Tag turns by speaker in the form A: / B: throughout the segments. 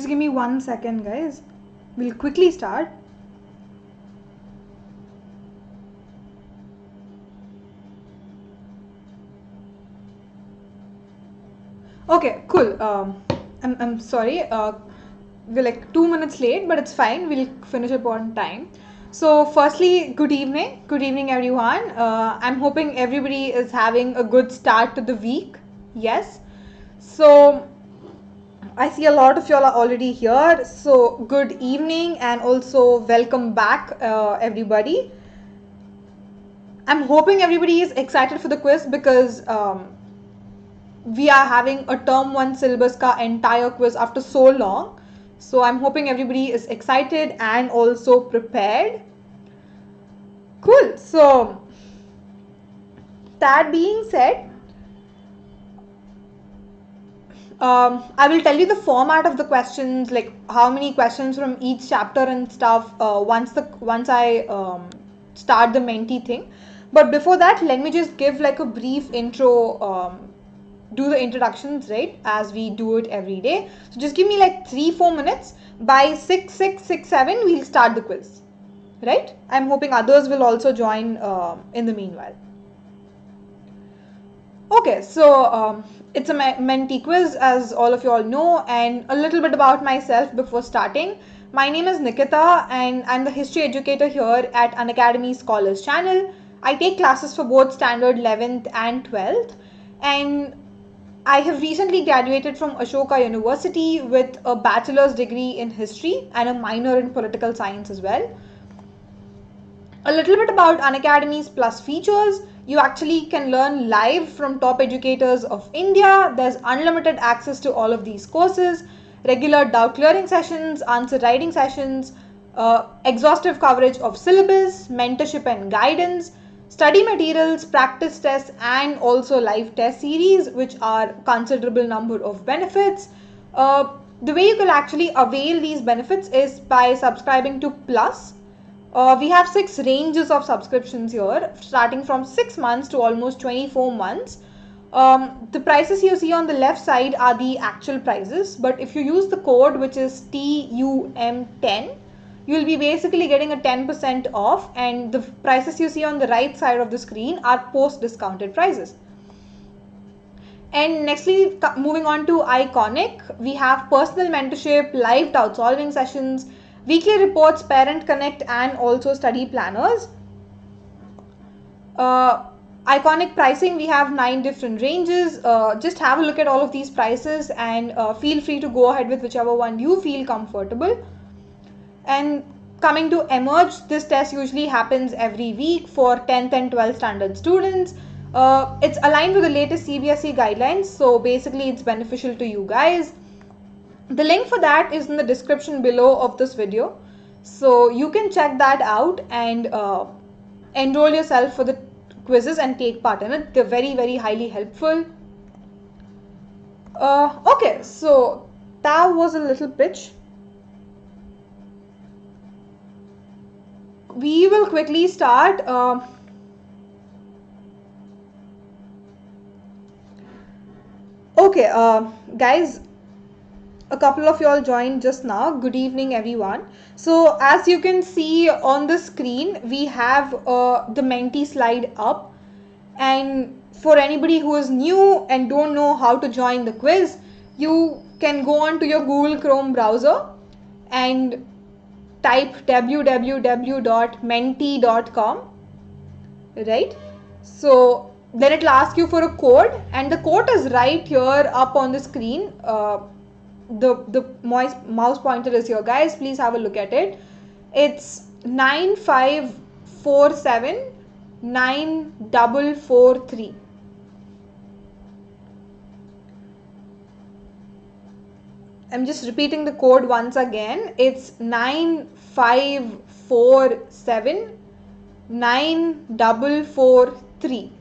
A: Just give me 1 second, guys. We'll quickly start. Okay, cool. I'm sorry. We're like 2 minutes late, but it's fine. We'll finish up on time. So, firstly, good evening. Good evening, everyone. I'm hoping everybody is having a good start to the week. Yes. So, I see a lot of y'all are already here. So, good evening and also welcome back, everybody. I'm hoping everybody is excited for the quiz because we are having a term 1 syllabus ka entire quiz after so long. So I'm hoping everybody is excited and also prepared. Cool. So that being said, I will tell you the format of the questions, like how many questions from each chapter and stuff once I start the Menti thing. But before that, let me just give like a brief intro, do the introductions, right, as we do it every day. So just give me like 3-4 minutes. By 6-6-6-7 we'll start the quiz, right? I'm hoping others will also join in the meanwhile. Okay, so it's a Menti quiz, as all of you all know, and a little bit about myself before starting. My name is Nikitha and I'm the history educator here at Unacademy Scholars channel. I take classes for both standard 11th and 12th, and I have recently graduated from Ashoka University with a bachelor's degree in history and a minor in political science as well. A little bit about Unacademy's plus features. You actually can learn live from top educators of India. There's unlimited access to all of these courses, regular doubt clearing sessions, answer writing sessions, exhaustive coverage of syllabus, mentorship and guidance, study materials, practice tests, and also live test series, which are considerable number of benefits. The way you can actually avail these benefits is by subscribing to Plus. We have 6 ranges of subscriptions here, starting from 6 months to almost 24 months. The prices you see on the left side are the actual prices, but if you use the code, which is TUM10, you'll be basically getting a 10% off, and the prices you see on the right side of the screen are post discounted prices. And nextly, moving on to Iconic, we have personal mentorship, live doubt solving sessions, weekly reports, parent connect, and also study planners. Iconic pricing, we have 9 different ranges. Just have a look at all of these prices and feel free to go ahead with whichever one you feel comfortable. And coming to Emerge, this test usually happens every week for 10th and 12th standard students. It's aligned with the latest CBSE guidelines, so basically it's beneficial to you guys. The link for that is in the description below of this video, so you can check that out and enroll yourself for the quizzes and take part in it. They're very, very highly helpful. Okay, so that was a little pitch. We will quickly start. Okay, guys, a couple of y'all joined just now. Good evening, everyone. So as you can see on the screen, we have the Menti slide up, and for anybody who is new and don't know how to join the quiz, you can go on to your Google Chrome browser and type www.menti.com, right? So then it'll ask you for a code, and the code is right here up on the screen. The mouse pointer is here, guys. Please have a look at it. It's 9547943. I'm just repeating the code once again. It's 9547943.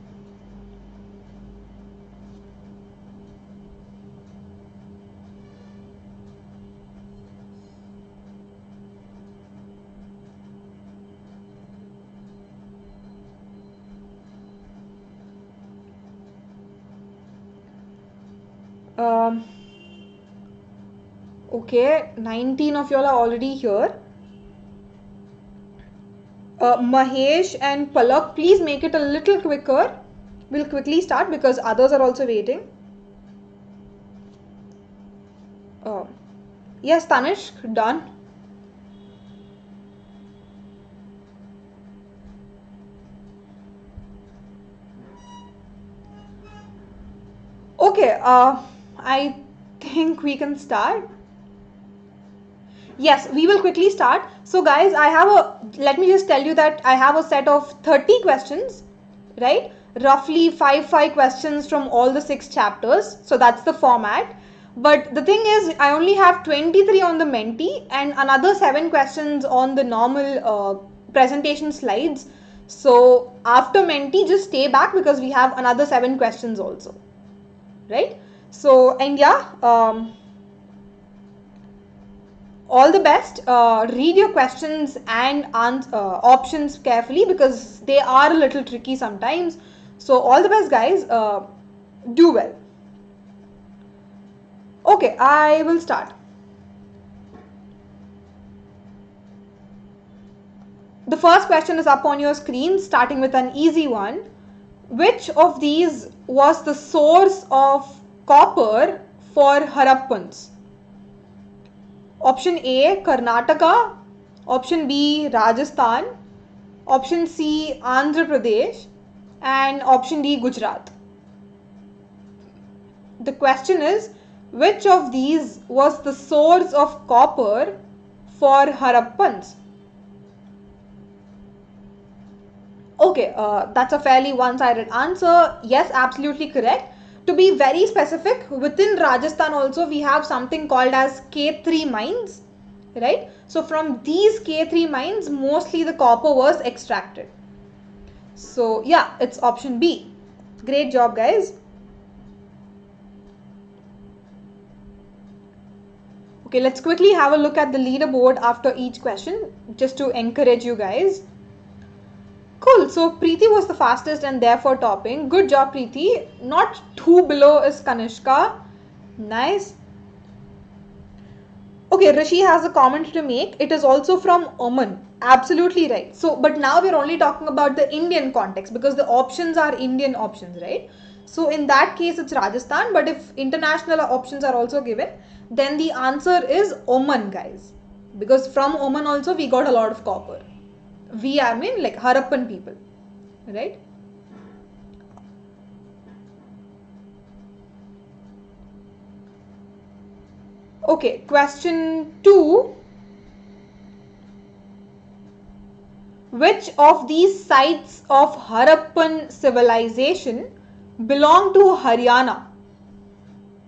A: Okay, 19 of y'all are already here. Mahesh and Palak, please make it a little quicker. We'll quickly start because others are also waiting. Yes, Tanishq, done. Okay, I think we can start. Yes, we will quickly start. So guys, let me just tell you that I have a set of 30 questions, right? Roughly 5 questions from all the 6 chapters. So that's the format. But the thing is, I only have 23 on the Menti and another 7 questions on the normal presentation slides. So after Menti, just stay back because we have another 7 questions also, right? So, and yeah, all the best. Read your questions and options carefully because they are a little tricky sometimes. So all the best, guys. Do well. Okay, I will start. The first question is up on your screen, starting with an easy one. Which of these was the source of copper for Harappans? Option A, Karnataka. Option B, Rajasthan. Option C, Andhra Pradesh. And option D, Gujarat. The question is, which of these was the source of copper for Harappans? Okay, that's a fairly one-sided answer. Yes, absolutely correct. To be very specific, within Rajasthan also we have something called as K3 mines, right? So from these K3 mines, mostly the copper was extracted. So yeah, it's option B. Great job, guys. Okay, let's quickly have a look at the leaderboard after each question, just to encourage you guys. Cool, so Preeti was the fastest and therefore topping. Good job, Preeti. Not too below is Kanishka. Nice. Okay, Rishi has a comment to make. It is also from Oman. Absolutely right. So, but now we're only talking about the Indian context because the options are Indian options, right? So in that case, it's Rajasthan. But if international options are also given, then the answer is Oman, guys. Because from Oman also we got a lot of copper. I mean like Harappan people, right? Okay, question 2. Which of these sites of Harappan civilization belong to Haryana?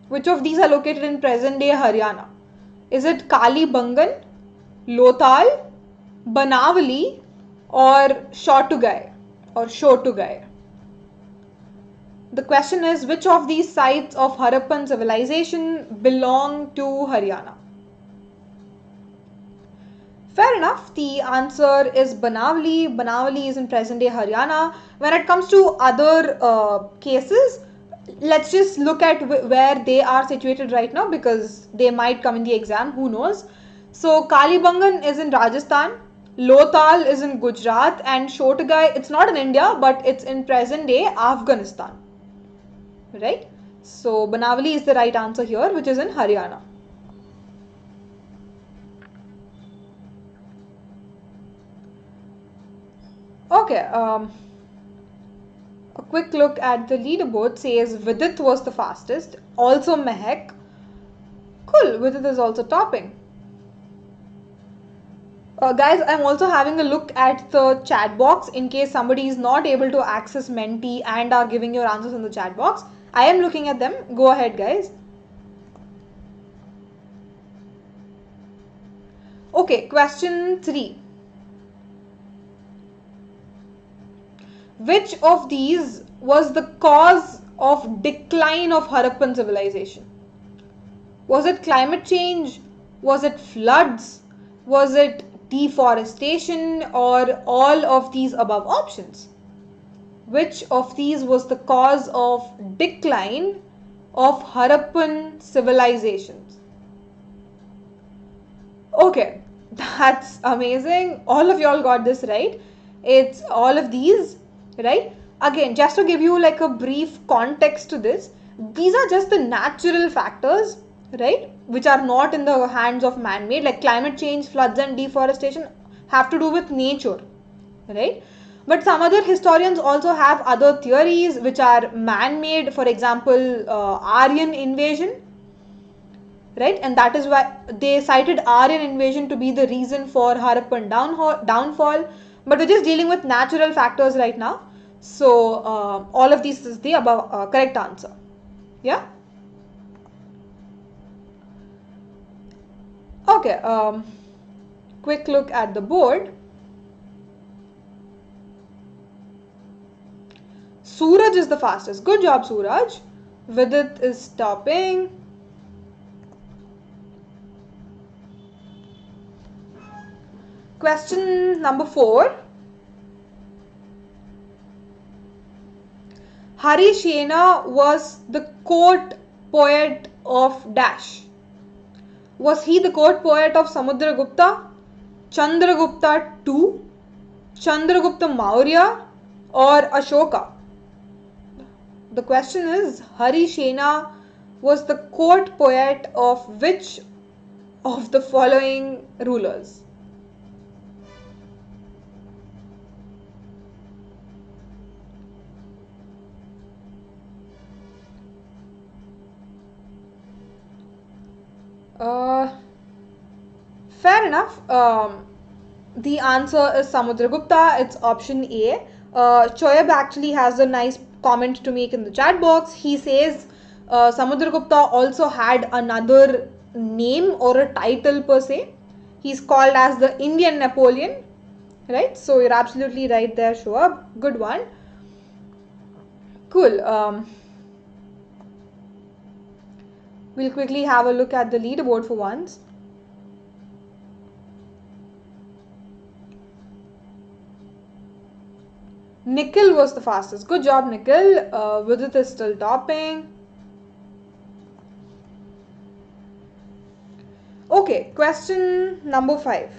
A: Which of these are located in present day Haryana? Is it Kalibangan, Lothal, Banavali, or Shotugai? The question is, which of these sites of Harappan civilization belong to Haryana? Fair enough, the answer is Banavali. Banavali is in present day Haryana. When it comes to other cases, let's just look at where they are situated right now because they might come in the exam, who knows. So Kalibangan is in Rajasthan, Lothal is in Gujarat, and Shotugai, it's not in India but it's in present day Afghanistan, right? So Banavali is the right answer here, which is in Haryana. Okay, a quick look at the leaderboard says Vidit was the fastest, also Mehak. Cool, Vidit is also topping. Guys, I'm also having a look at the chat box in case somebody is not able to access Menti and are giving your answers in the chat box. I am looking at them. Go ahead, guys. Okay, question 3. Which of these was the cause of decline of Harappan civilization? Was it climate change? Was it floods? Was it deforestation, or all of these above options? Which of these was the cause of decline of Harappan civilizations? Okay, that's amazing. All of y'all got this right. It's all of these, right? Again, just to give you like a brief context to this, these are just the natural factors, right? Which are not in the hands of man-made, like climate change, floods and deforestation have to do with nature, right? But some other historians also have other theories which are man-made, for example, Aryan invasion, right? And that is why they cited Aryan invasion to be the reason for Harappan downfall. But we're just dealing with natural factors right now. So all of these is the above correct answer. Yeah. Okay. Quick look at the board. Suraj is the fastest. Good job, Suraj. Vidit is stopping. Question number 4. Harishena was the court poet of Dash. Was he the court poet of Samudragupta, Chandragupta II, Chandragupta Maurya, or Ashoka? The question is, Harishena was the court poet of which of the following rulers? Fair enough. The answer is Samudragupta. It's option A. Choyab actually has a nice comment to make in the chat box. He says Samudragupta also had another name or a title per se. He's called as the Indian Napoleon, right? So you're absolutely right there, Shoab. Good one. Cool. We'll quickly have a look at the leaderboard for once. Nikhil was the fastest. Good job, Nikhil. Vidit is still topping. Okay, question number 5.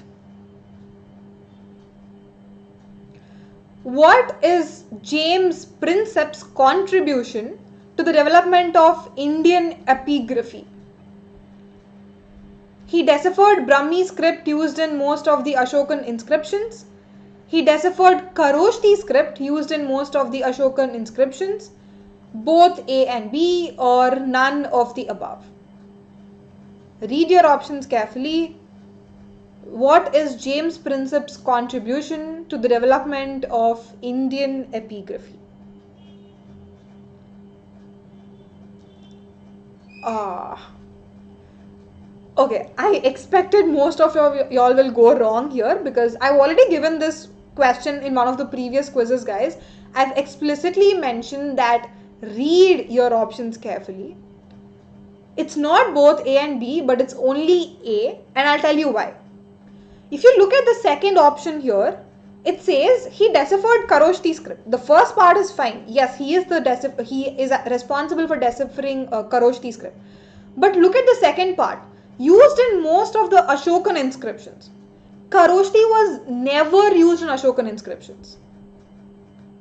A: What is James Princep's contribution to the development of Indian epigraphy? He deciphered Brahmi script used in most of the Ashokan inscriptions. He deciphered Kharoshthi script used in most of the Ashokan inscriptions. Both A and B or none of the above. Read your options carefully. What is James Princep's contribution to the development of Indian epigraphy? Okay, I expected most of y'all will go wrong here because I've already given this question in one of the previous quizzes, guys. I've explicitly mentioned that read your options carefully. It's not both A and B, but it's only A, and I'll tell you why. If you look at the second option here, it says he deciphered Kharoshthi script. The first part is fine. Yes, he is responsible for deciphering Kharoshthi script. But look at the second part. Used in most of the Ashokan inscriptions. Kharoshthi was never used in Ashokan inscriptions.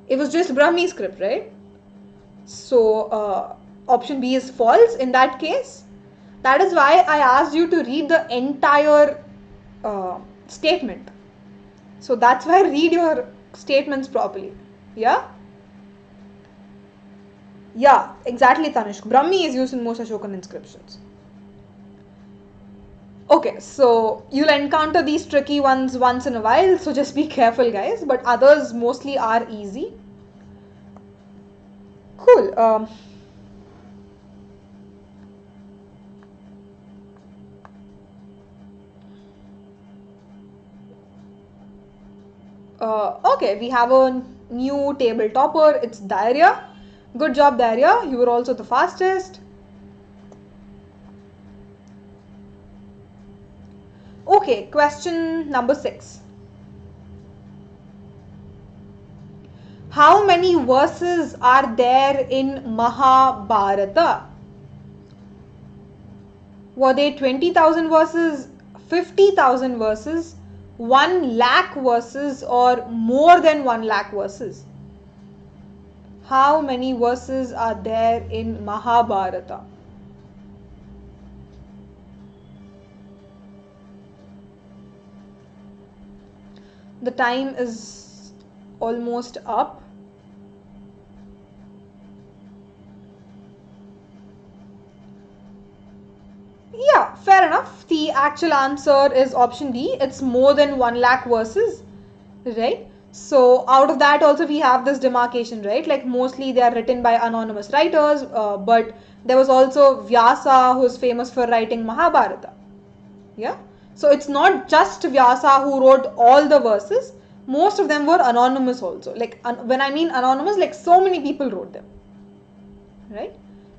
A: It was just Brahmi script, right? So option B is false in that case. That is why I asked you to read the entire statement. So that's why read your statements properly. Yeah? Yeah, exactly, Tanishq. Brahmi is used in most Ashokan inscriptions. Okay, so you'll encounter these tricky ones once in a while, so just be careful, guys. But others mostly are easy. Cool. Okay, we have a new table topper. It's Dairya. Good job, Dairya. You were also the fastest. Okay, question number 6. How many verses are there in Mahabharata? Were they 20,000 verses, 50,000 verses, 1 lakh verses, or more than 1 lakh verses? How many verses are there in Mahabharata? The time is almost up. Yeah, fair enough. The actual answer is option D. It's more than 1 lakh verses, right? So out of that also we have this demarcation, right? Like mostly they are written by anonymous writers, but there was also Vyasa, who is famous for writing Mahabharata. Yeah. So it's not just Vyasa who wrote all the verses. Most of them were anonymous also. Like when I mean anonymous, like so many people wrote them, right?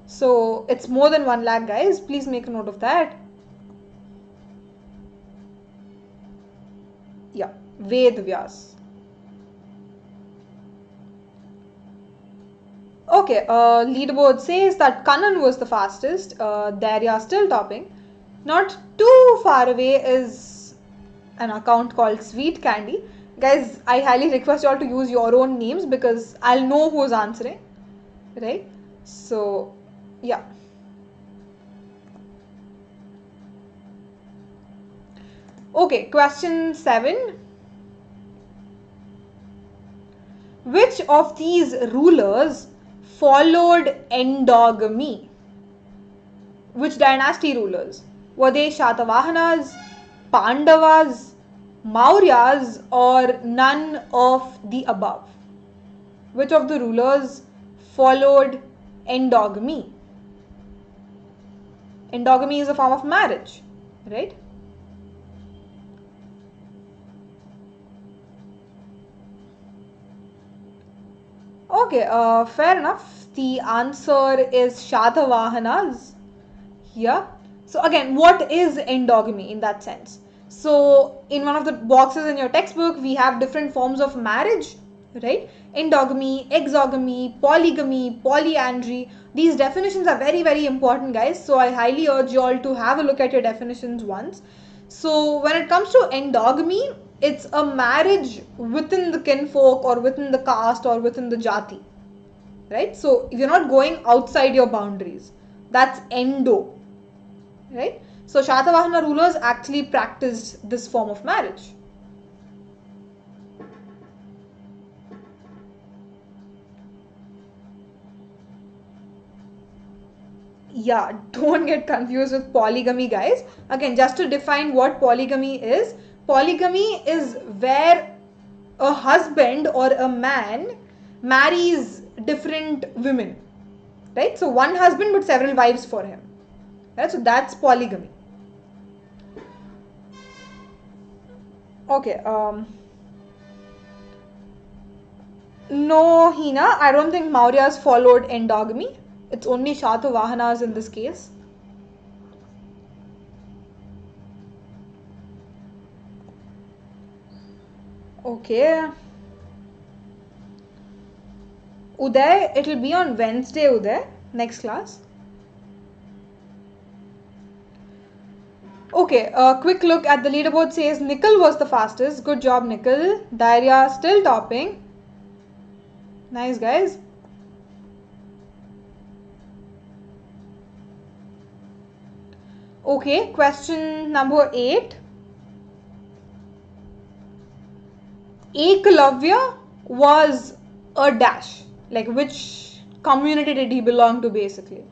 A: So it's more than 1 lakh, guys. Please make a note of that. Yeah, Ved Vyas. Okay, leaderboard says that Kannan was the fastest. Darya still topping. Not too far away is an account called Sweet Candy. Guys, I highly request you all to use your own names because I'll know who's answering, right? So, yeah. Okay, question 7. Which of these rulers followed endogamy? Which dynasty rulers? Were they Shatavahanas, Pandavas, Mauryas, or none of the above? Which of the rulers followed endogamy? Endogamy is a form of marriage, right? Okay, fair enough. The answer is Shatavahanas. Yeah. So again, what is endogamy in that sense? So in one of the boxes in your textbook, we have different forms of marriage, right? Endogamy, exogamy, polygamy, polyandry. These definitions are very, very important, guys. So I highly urge you all to have a look at your definitions once. So when it comes to endogamy, it's a marriage within the kinfolk or within the caste or within the jati, right? So you're not going outside your boundaries. That's endo, right? So Shatavahana rulers actually practiced this form of marriage. Yeah, don't get confused with polygamy, guys. Again, just to define what polygamy is where a husband or a man marries different women, right? So one husband but several wives for him, right? So that's polygamy. Okay, no, Hina, I don't think Mauryas followed endogamy. It's only Shatavahanas in this case. Okay. Uday, it will be on Wednesday, Uday, next class. Okay, a quick look at the leaderboard says Nikhil was the fastest. Good job, Nikhil. Daria still topping. Nice, guys. Okay, question number 8. Eklavya was a dash. Like, which community did he belong to, basically?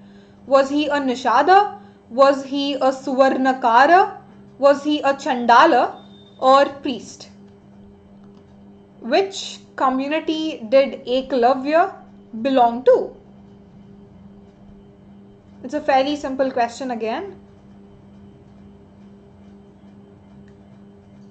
A: Was he a Nishada? Was he a Suvarnakara? Was he a Chandala or priest? Which community did Eklavya belong to? It's a fairly simple question again.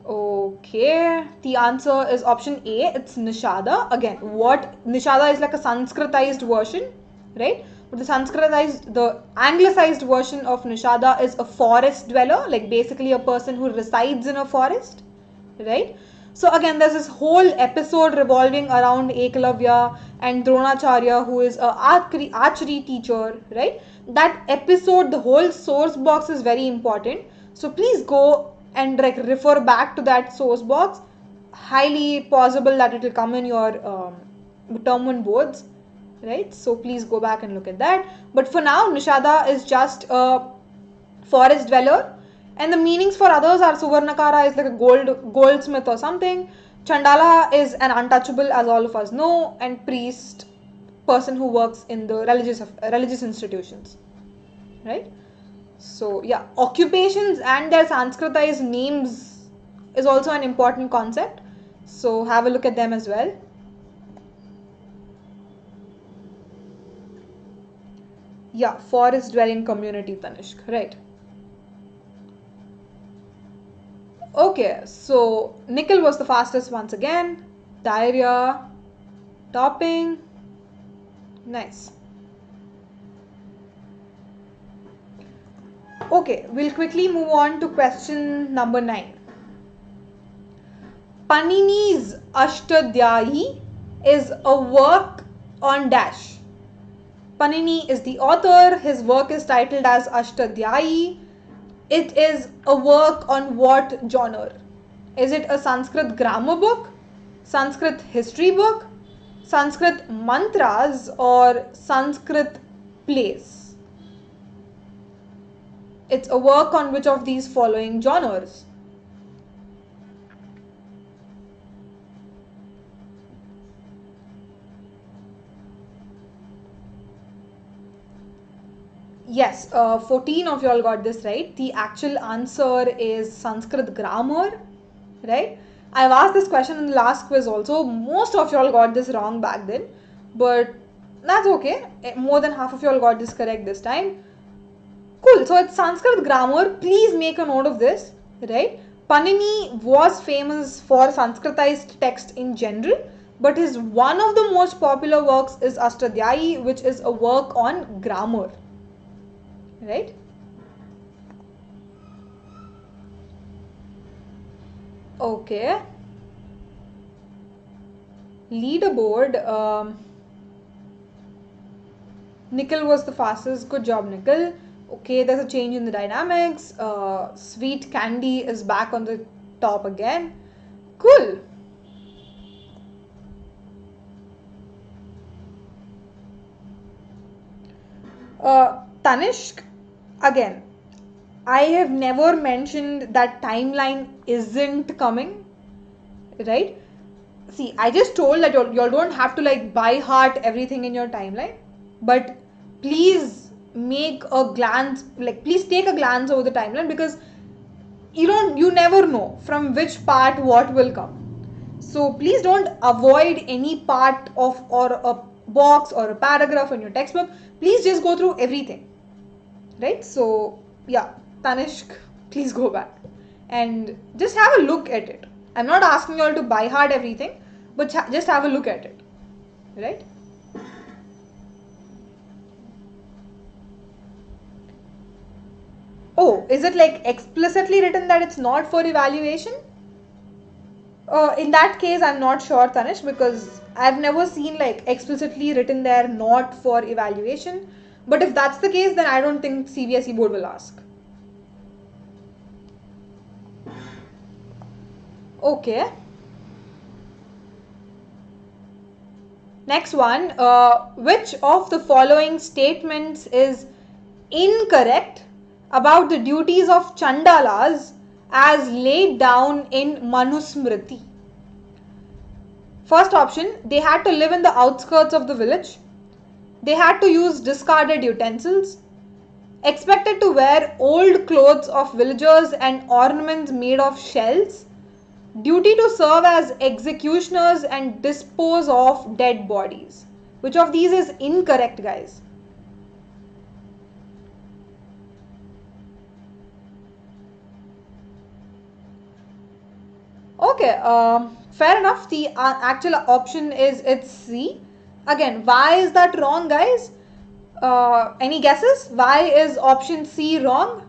A: Okay, the answer is option A. It's Nishada. Again, what Nishada is like a Sanskritized version, right? But the anglicized version of Nishada is a forest dweller, like basically a person who resides in a forest, right? So again, there's this whole episode revolving around Eklavya and Dronacharya, who is a archery teacher, right? That episode, the whole source box is very important. So please go and like refer back to that source box, highly possible that it will come in your term 1 boards, right? So please go back and look at that. But for now, Nishada is just a forest dweller, and the meanings for others are Suvarnakara is like a goldsmith or something. Chandala is an untouchable, as all of us know, and priest, person who works in the religious institutions, right? So yeah, occupations and their Sanskritized names is also an important concept. So have a look at them as well. Yeah, forest dwelling community, Tanishk, right? Okay, so nickel was the fastest once again. Diarrhea, topping, nice. Okay, we'll quickly move on to question number 9. Panini's Ashtadhyayi is a work on dash. Panini is the author. His work is titled as Ashtadhyayi. It is a work on what genre? Is it a Sanskrit grammar book, Sanskrit history book, Sanskrit mantras, or Sanskrit plays? It's a work on which of these following genres? Yes, 14 of y'all got this right. The actual answer is Sanskrit grammar, right? I've asked this question in the last quiz also. Most of y'all got this wrong back then, but that's okay. More than half of y'all got this correct this time. Cool. So it's Sanskrit grammar. Please make a note of this, right? Panini was famous for Sanskritized text in general, but his one of the most popular works is Ashtadhyayi, which is a work on grammar, right? Okay. Leaderboard. Nickel was the fastest. Good job, Nickel. Okay, there's a change in the dynamics. Sweet Candy is back on the top again. Cool. Tanishk, again, I have never mentioned that timeline isn't coming, right? See, I just told that y'all don't have to like by heart everything in your timeline, but please make a glance, like please take a glance over the timeline, because you never know from which part what will come. So please don't avoid any part of or a box or a paragraph in your textbook. Please just go through everything, right? So yeah, Tanishk, please go back and just have a look at it. I'm not asking you all to by heart everything, but just have a look at it, right? Oh, is it like explicitly written that it's not for evaluation? In that case, I'm not sure, Tanish, because I've never seen like explicitly written there not for evaluation. But if that's the case, then I don't think CBSE board will ask. Okay. Next one. Which of the following statements is incorrect about the duties of Chandalas as laid down in Manusmriti? First option, they had to live in the outskirts of the village. They had to use discarded utensils. Expected to wear old clothes of villagers and ornaments made of shells. Duty to serve as executioners and dispose of dead bodies. Which of these is incorrect, guys? Okay, fair enough. The actual option is it's C. Again, why is that wrong, guys? Any guesses? Why is option C wrong?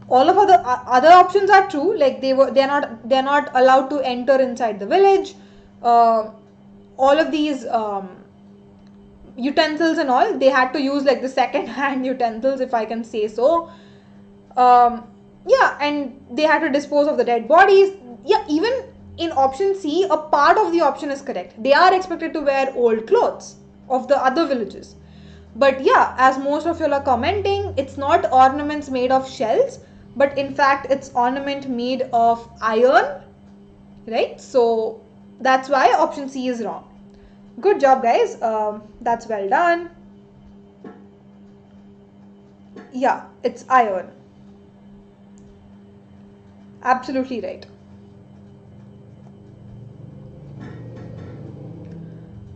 A: All of other options are true. Like they're not allowed to enter inside the village. All of these utensils and all, they had to use like the second hand utensils, if I can say so. Yeah, and they had to dispose of the dead bodies. Yeah, even in option C, a part of the option is correct. They are expected to wear old clothes of the other villages. But yeah, as most of you are commenting, it's not ornaments made of shells, but in fact it's ornament made of iron, right? So that's why option C is wrong. Good job, guys. That's well done. Yeah, it's iron. Absolutely right.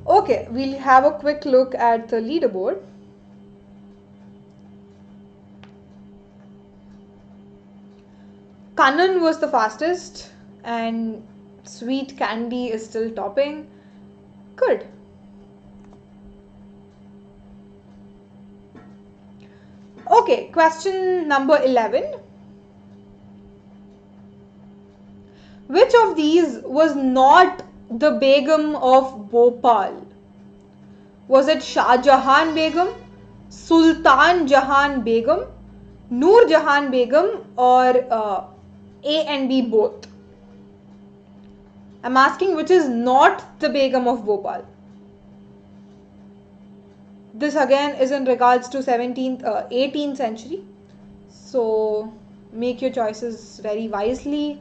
A: Okay, we'll have a quick look at the leaderboard. Kanan was the fastest and Sweet Candy is still topping. Good. Okay, question number 11. Which of these was not the Begum of Bhopal? Was it Shah Jahan Begum, Sultan Jahan Begum, Noor Jahan Begum, or A and B both? I'm asking which is not the Begum of Bhopal. This again is in regards to 18th century. So make your choices very wisely.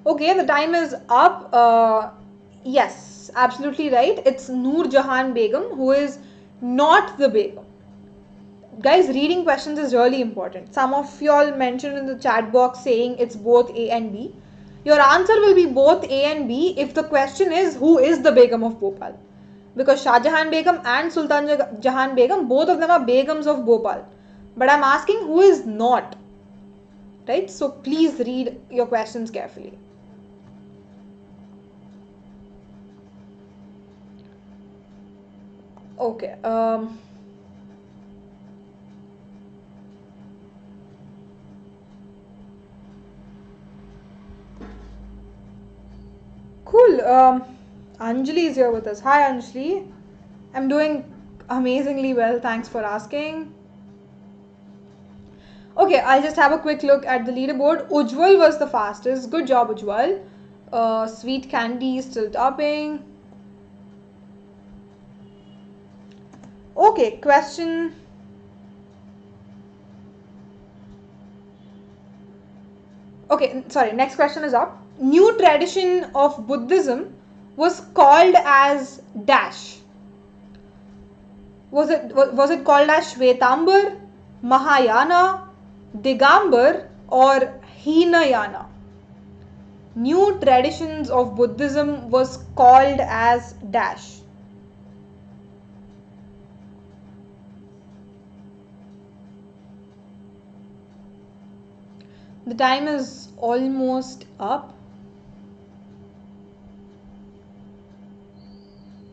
A: Okay, the time is up. Yes, absolutely right. It's Noor Jahan Begum who is not the Begum. Guys, reading questions is really important. Some of y'all mentioned in the chat box saying it's both A and B. Your answer will be both A and B if the question is who is the Begum of Bhopal. Because Shah Jahan Begum and Sultan Jahan Begum, both of them are Begums of Bhopal. But I'm asking who is not. Right? So please read your questions carefully. Okay. Cool. Anjali is here with us. Hi, Anjali. I'm doing amazingly well. Thanks for asking. Okay, I'll just have a quick look at the leaderboard. Ujjwal was the fastest. Good job, Ujjwal. Sweet Candy is still topping. Okay, question. Okay, sorry, next question is up. New tradition of Buddhism was called as dash. Was it called as Shvetambar, Mahayana, Digambar, or Hinayana? New traditions of Buddhism was called as dash. The time is almost up.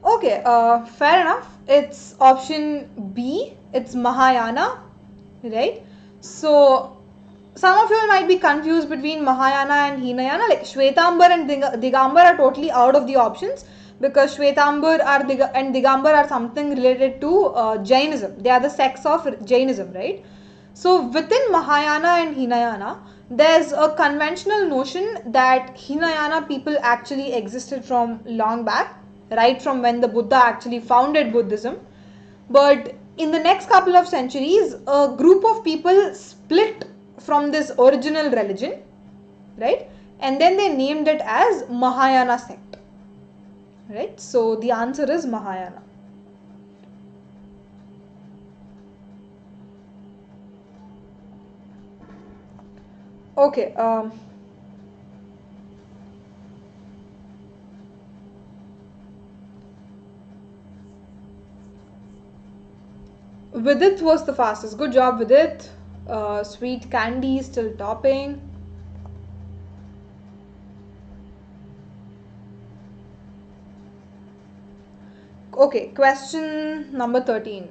A: Okay, fair enough. It's option B. It's Mahayana, right? So some of you might be confused between Mahayana and Hinayana. Like Shvetambar and Digambar are totally out of the options because Shvetambar and Digambar are something related to Jainism. They are the sects of Jainism, right? So within Mahayana and Hinayana, there's a conventional notion that Hinayana people actually existed from long back, right from when the Buddha actually founded Buddhism. But in the next couple of centuries, a group of people split from this original religion, right? And then they named it as Mahayana sect, right? So the answer is Mahayana. Okay. Vidit was the fastest. Good job, Vidit. Sweet Candy still topping. Okay, question number 13.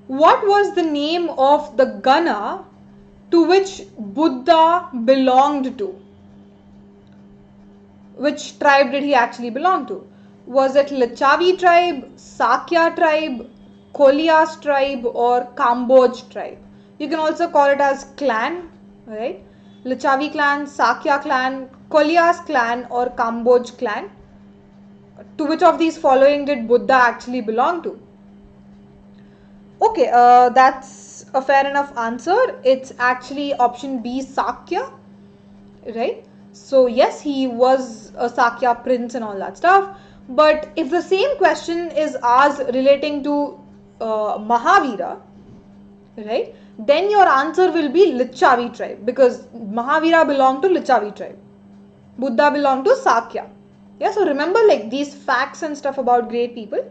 A: What was the name of the Gana to which Buddha belonged to? which tribe did he actually belong to? Was it Lichavi tribe, Sakya tribe, Kolias tribe, or Kamboj tribe? You can also call it as clan, right? Lichavi clan, Sakya clan, Kolias clan, or Kamboj clan. To which of these following did Buddha actually belong to? Okay, that's a fair enough answer. It's actually option B, Sakya, right? So yes, he was a Sakya prince and all that stuff. But if the same question is asked relating to Mahavira, right, then your answer will be Lichavi tribe, because Mahavira belonged to Lichavi tribe. Buddha belonged to Sakya. Yeah, so remember like these facts and stuff about great people.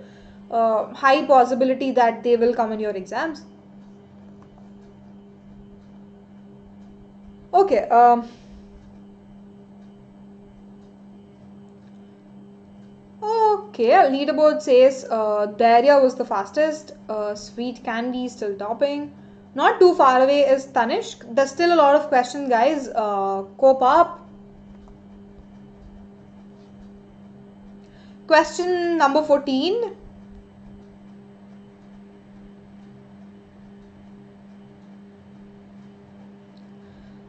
A: High possibility that they will come in your exams. Okay. Okay, leaderboard says Daria was the fastest. Sweet Candy still topping. Not too far away is Tanishq. There's still a lot of questions, guys. Cope up. Question number 14.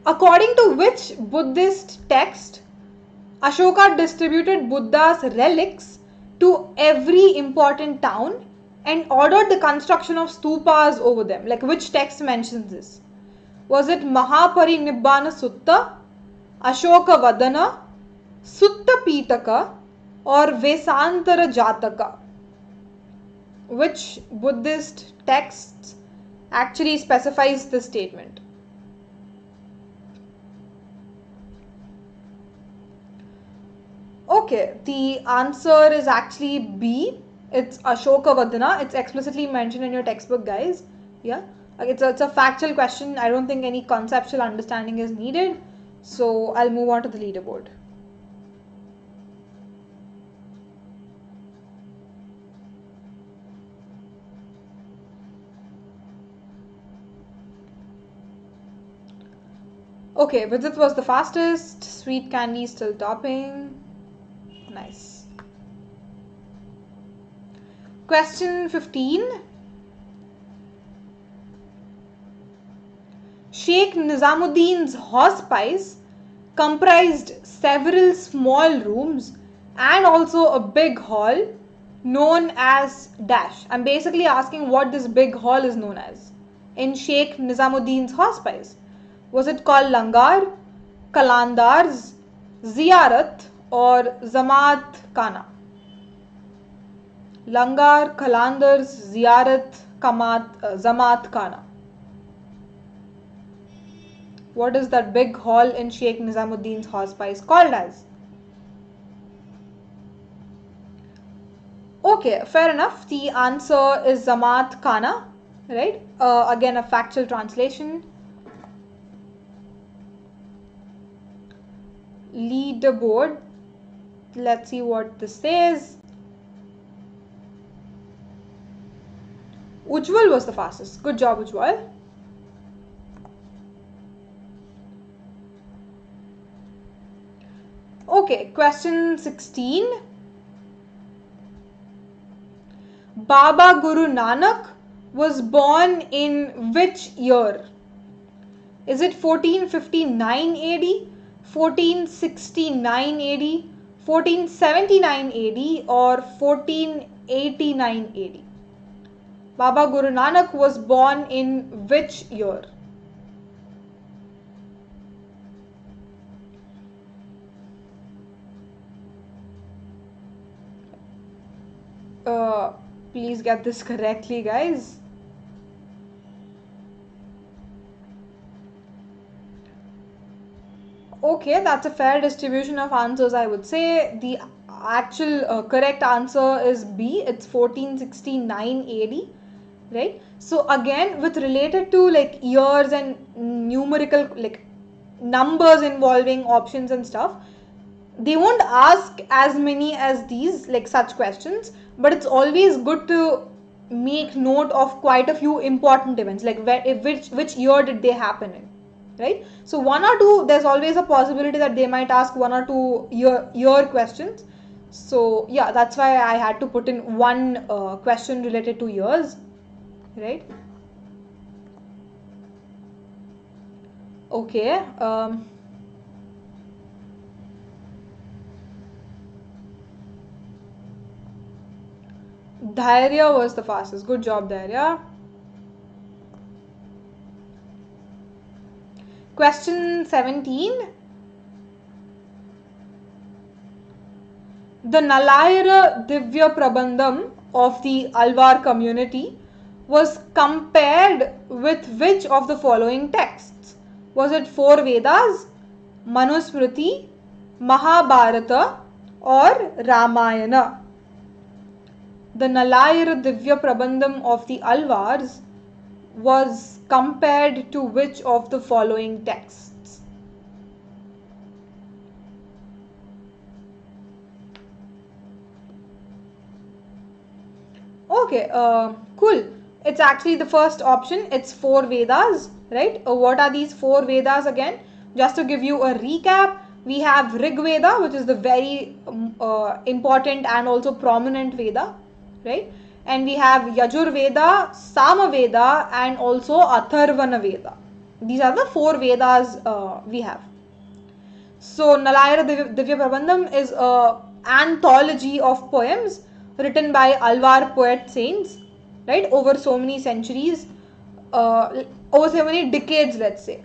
A: According to which Buddhist text Ashoka distributed Buddha's relics to every important town and ordered the construction of stupas over them? Like, which text mentions this? Was it Mahaparinibbana Sutta, Ashoka Vadana, Sutta Pitaka, or Vesantara Jataka? Which Buddhist text actually specifies this statement? Okay, the answer is actually B. It's Ashoka Vadana. It's explicitly mentioned in your textbook, guys. Yeah, it's a factual question. I don't think any conceptual understanding is needed. So I'll move on to the leaderboard. Okay, Vijit was the fastest. Sweet Candy still topping. Nice. Question 15. Sheikh Nizamuddin's hospice comprised several small rooms and also a big hall known as dash. I'm basically asking what this big hall is known as in Sheikh Nizamuddin's hospice. Was it called Langar, Kalandars, Ziyarat, or Zamaat Khana? Langar, Kalandars, Ziyarat, Zamaat Khana. What is that big hall in Sheikh Nizamuddin's hospice called as? Okay, fair enough. The answer is Zamaat Khana, right? Again, a factual translation. Leaderboard. Let's see what this says. Ujjwal was the fastest. Good job, Ujjwal. Okay, question 16. Baba Guru Nanak was born in which year? Is it 1459 AD, 1469 AD, 1479 AD, or 1489 AD? Baba Guru Nanak was born in which year? Please get this correctly, guys. Okay, that's a fair distribution of answers, I would say. The actual correct answer is B. It's 1469 AD, right? So again, with related to like years and numerical like numbers involving options and stuff, they won't ask as many as these like such questions, but it's always good to make note of quite a few important events, like which year did they happen in, right? So 1 or 2, there's always a possibility that they might ask 1 or 2 year questions. So yeah, that's why I had to put in one question related to years, right? Okay. Dhairya was the fastest. Good job, Dhairya. Question 17. The Nalayara Divya Prabandham of the Alvar community was compared with which of the following texts? Was it 4 Vedas, Manusmriti, Mahabharata, or Ramayana? The Nalayara Divya Prabandham of the Alvars was compared to which of the following texts? Okay, cool. It's actually the first option. It's 4 Vedas, right? What are these 4 Vedas again? Just to give you a recap, we have Rig Veda, which is the very important and also prominent Veda, right? And we have Yajur Veda, Sama Veda, and also Atharvana Veda. These are the 4 Vedas we have. So Nalayara Divya Prabandham is an anthology of poems written by Alvar poet saints, right, over so many centuries, over so many decades, let's say.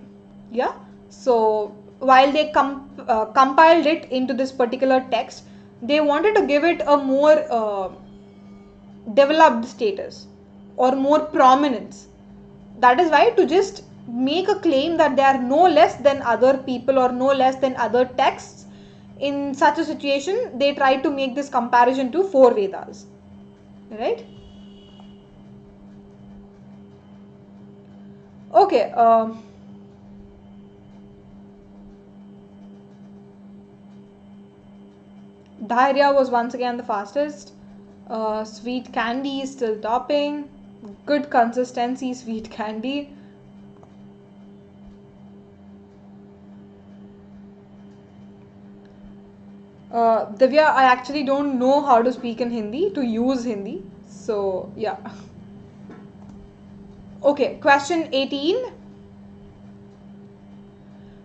A: Yeah. So while they compiled it into this particular text, they wanted to give it a more developed status or more prominence. That is why, to just make a claim that they are no less than other people or no less than other texts, in such a situation they try to make this comparison to 4 Vedas, right? Okay. Dhairya was once again the fastest. Sweet candy is still topping. Good consistency, sweet candy. Divya, I actually don't know how to speak in Hindi, to use Hindi. So, yeah. Okay, question 18.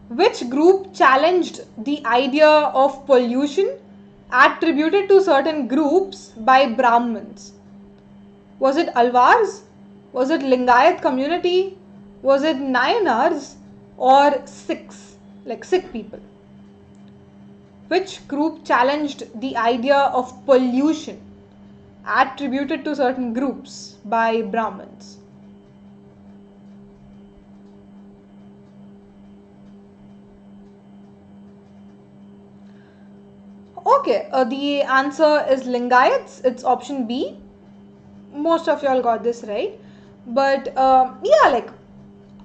A: Which group challenged the idea of pollution attributed to certain groups by Brahmins? Was it Alvars? Was it Lingayat community? Was it Nayanars? Or Sikhs, like Sikh people? Which group challenged the idea of pollution attributed to certain groups by Brahmins? Okay, the answer is Lingayats. It's option B. Most of y'all got this right. But yeah, like,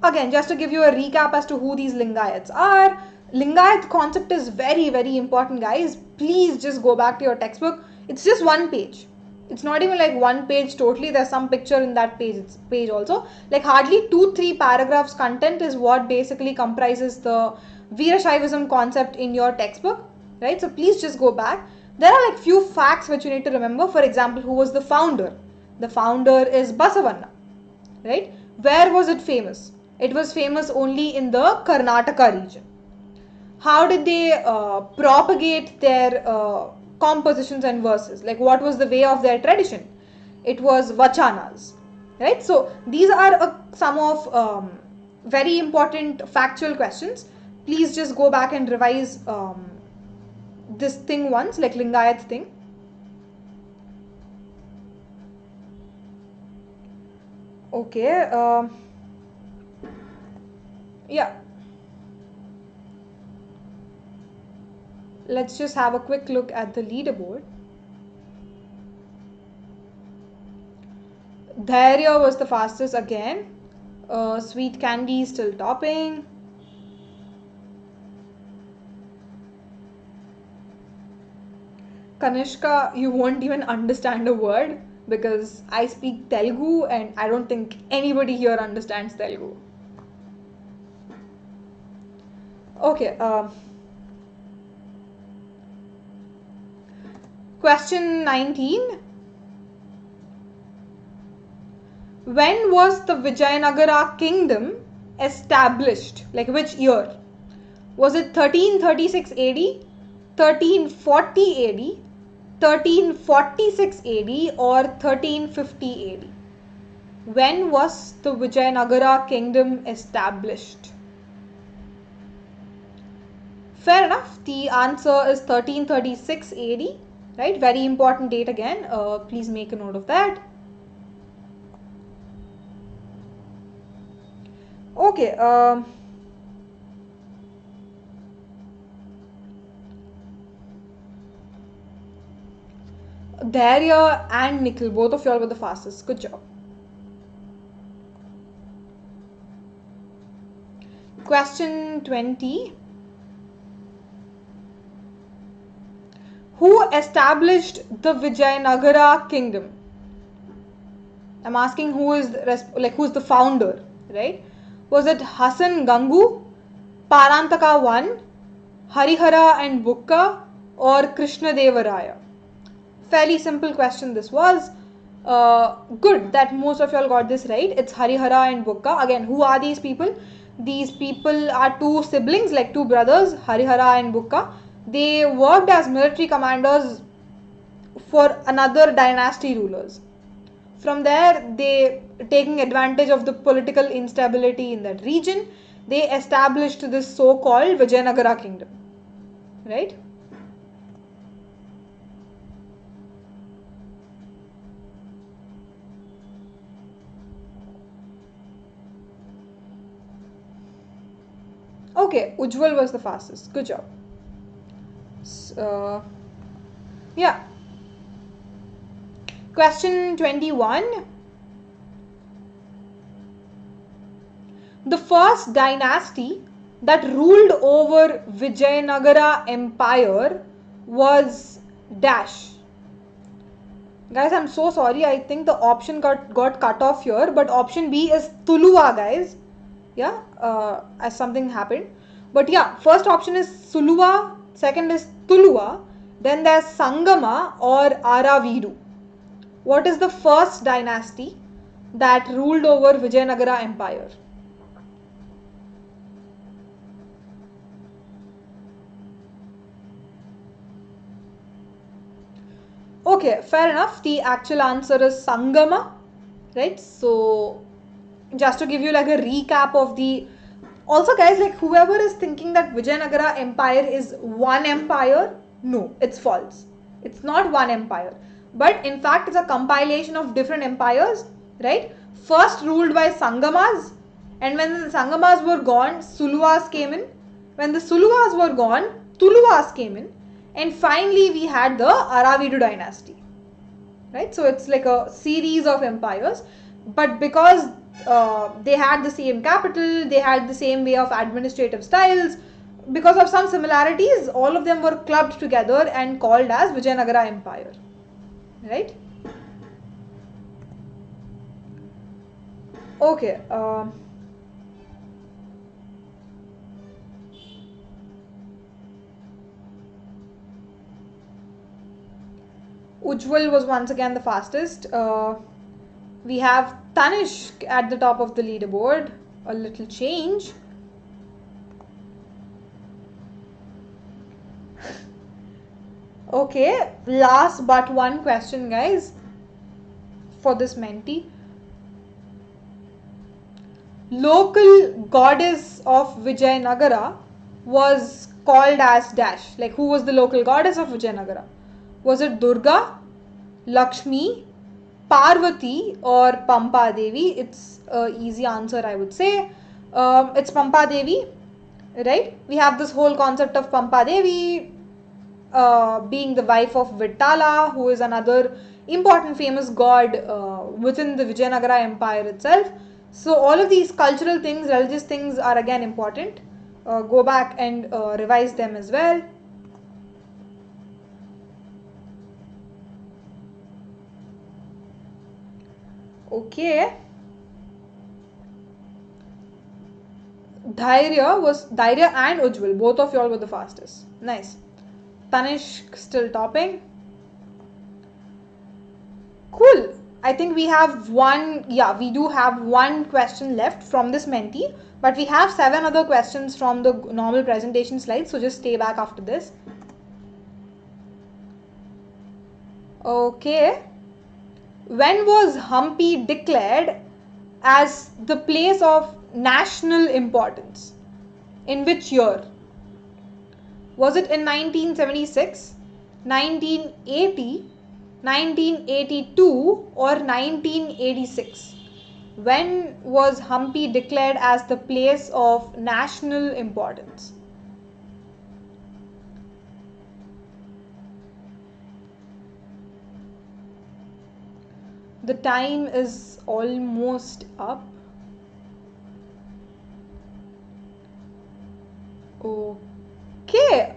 A: again, just to give you a recap as to who these Lingayats are. Lingayat concept is very, very important, guys. Please just go back to your textbook. It's just one page. It's not even like one page totally. There's some picture in that page also. Like hardly 2-3 paragraphs content is what basically comprises the Veerashaivism concept in your textbook, right? So please just go back. There are like few facts which you need to remember. For example, who was the founder? The founder is Basavanna, right? Where was it famous? It was famous only in the Karnataka region. How did they propagate their compositions and verses? Like, what was the way of their tradition? It was vachanas, right? So these are some of very important factual questions. Please just go back and revise this thing once, like Lingayat thing. Okay. Yeah. Let's just have a quick look at the leaderboard. Dhairya was the fastest again. Sweet candy is still topping. Kanishka, you won't even understand a word because I speak Telugu and I don't think anybody here understands Telugu. Okay. Question 19. When was the Vijayanagara kingdom established? Like which year? Was it 1336 AD, 1340 AD, 1346 AD, or 1350 AD? When was the Vijayanagara kingdom established? Fair enough. The answer is 1336 AD, right? Very important date again. Please make a note of that. Okay. Daria and Nikhil, both of y'all were the fastest. Good job. Question 20. Who established the Vijayanagara kingdom? I'm asking who's the founder, right? Was it Hasan Gangu, Parantaka I, Harihara and Bukka, or Krishna Devaraya? Fairly simple question this was. Good that most of y'all got this right. It's Harihara and Bukka. Again, who are these people? These people are two siblings, like two brothers, Harihara and Bukka. They worked as military commanders for another dynasty rulers. From there, they, taking advantage of the political instability in that region, they established this so-called Vijayanagara kingdom, right? Okay, Ujjwal was the fastest. Good job. Yeah. Question 21. The first dynasty that ruled over Vijayanagara Empire was dash. Guys, I'm so sorry. I think the option got cut off here, but option B is Tuluva, guys. Yeah, as something happened. But yeah, first option is Suluva, second is Tuluva, then there's Sangama or Aravidu. What is the first dynasty that ruled over Vijayanagara Empire? Okay, fair enough. The actual answer is Sangama, right? So, just to give you like a recap of the. Also, guys, like whoever is thinking that Vijayanagara Empire is one empire, no, it's false. It's not one empire. But in fact, it's a compilation of different empires, right? First ruled by Sangamas, and when the Sangamas were gone, Suluvas came in. When the Suluvas were gone, Tuluvas came in. And finally, we had the Aravidu dynasty, right? So it's like a series of empires, but because they had the same capital, they had the same way of administrative styles, because of some similarities, all of them were clubbed together and called as Vijayanagara Empire, right? Okay. Ujjwal was once again the fastest. We have Tanishq at the top of the leaderboard. A little change. Okay, last but one question, guys, for this Menti. Local goddess of Vijayanagara was called as dash. Like, who was the local goddess of Vijayanagara? Was it Durga, Lakshmi, Parvati, or Pampa Devi? It's an easy answer, I would say. It's Pampa Devi, right? We have this whole concept of Pampa Devi being the wife of Vittala, who is another important famous god within the Vijayanagara Empire itself. So all of these cultural things, religious things are again important. Go back and revise them as well. Okay. Dhairya and Ujjwal. Both of y'all were the fastest. Nice. Tanishq still topping. Cool. I think we have we do have one question left from this Menti, but we have 7 other questions from the normal presentation slides, so just stay back after this. Okay. When was Hampi declared as the place of national importance? In which year? Was it in 1976, 1980, 1982 or 1986? When was Hampi declared as the place of national importance? The time is almost up. Okay,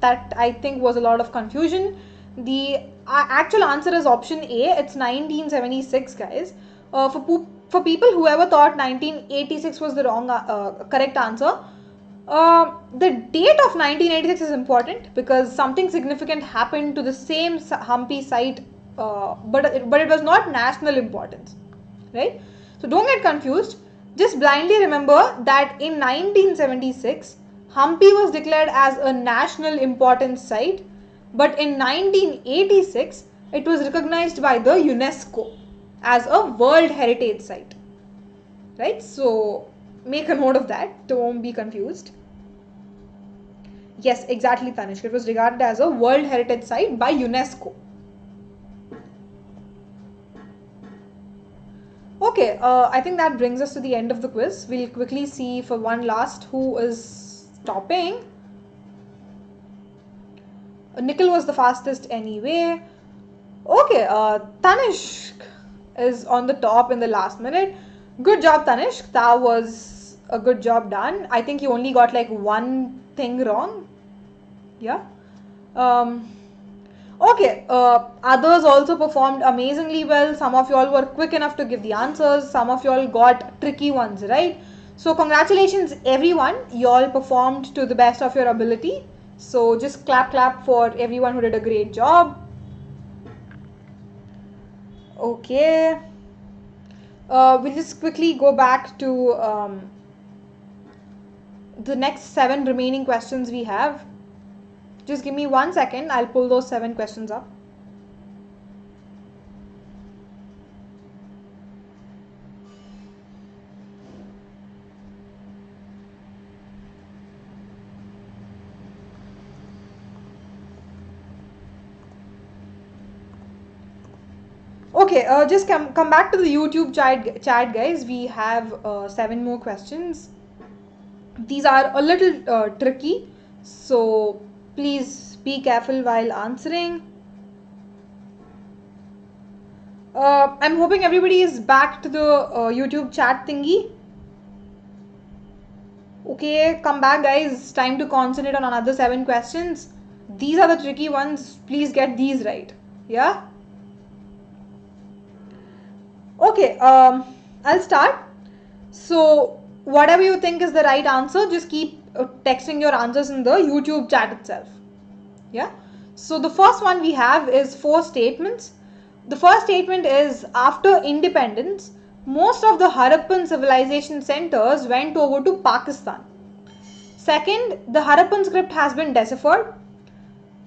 A: that I think was a lot of confusion. The actual answer is option A. It's 1976, guys. For people who ever thought 1986 was the wrong correct answer, the date of 1986 is important because something significant happened to the same Hampi site, but it was not national importance, right? So don't get confused. Just blindly remember that in 1976, Hampi was declared as a national importance site, but in 1986, it was recognized by the UNESCO as a World Heritage Site, right? So make a note of that. Don't be confused. Yes, exactly, Tanishq. It was regarded as a World Heritage Site by UNESCO. Okay, I think that brings us to the end of the quiz. We'll quickly see for one last who is topping. Nikhil was the fastest anyway. Okay, Tanishq is on the top in the last minute. Good job, Tanishq. That was a good job done. I think you only got like one thing wrong. Yeah. Okay, others also performed amazingly well. Some of y'all were quick enough to give the answers. Some of y'all got tricky ones, right? So congratulations everyone. Y'all performed to the best of your ability. So just clap for everyone who did a great job. Okay. We'll just quickly go back to the next 7 remaining questions we have. Just give me 1 second. I'll pull those 7 questions up. Okay, just come back to the YouTube chat, guys. We have 7 more questions. These are a little tricky, so please be careful while answering. I'm hoping everybody is back to the YouTube chat thingy. Okay, come back, guys. It's time to concentrate on another 7 questions. These are the tricky ones. Please get these right. Yeah? Okay, I'll start. So, whatever you think is the right answer, just keep texting your answers in the YouTube chat itself. Yeah? So, the first one we have is 4 statements. The first statement is, after independence, most of the Harappan civilization centers went over to Pakistan. Second, the Harappan script has been deciphered.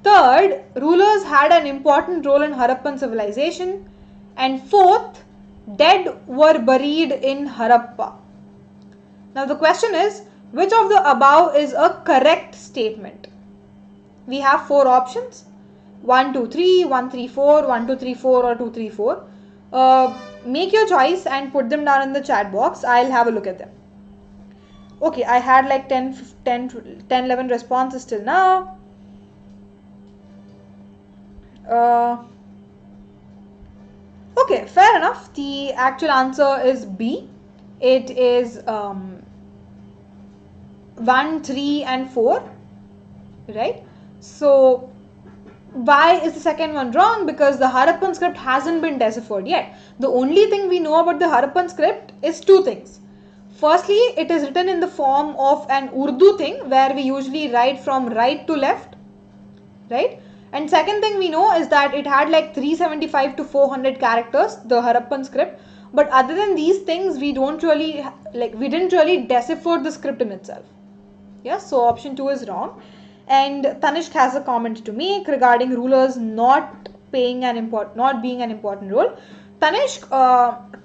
A: Third, rulers had an important role in Harappan civilization. And fourth, dead were buried in Harappa. Now the question is, which of the above is a correct statement? We have 4 options. 1, 2, 3, 1, 3, 4, 1, 2, 3, 4 or 2, 3, 4. Make your choice and put them down in the chat box. I'll have a look at them. Okay, I had like 10, 11 responses till now. Okay, fair enough. The actual answer is B. It is 1, 3 and 4. Right? So, why is the second one wrong? Because the Harappan script hasn't been deciphered yet. The only thing we know about the Harappan script is 2 things. Firstly, it is written in the form of an Urdu thing where we usually write from right to left, right? And second thing we know is that it had like 375 to 400 characters, the Harappan script. But other than these things, we didn't really decipher the script in itself. Yeah, so option 2 is wrong. And Tanishq has a comment to make regarding rulers not being an important role. Tanishq,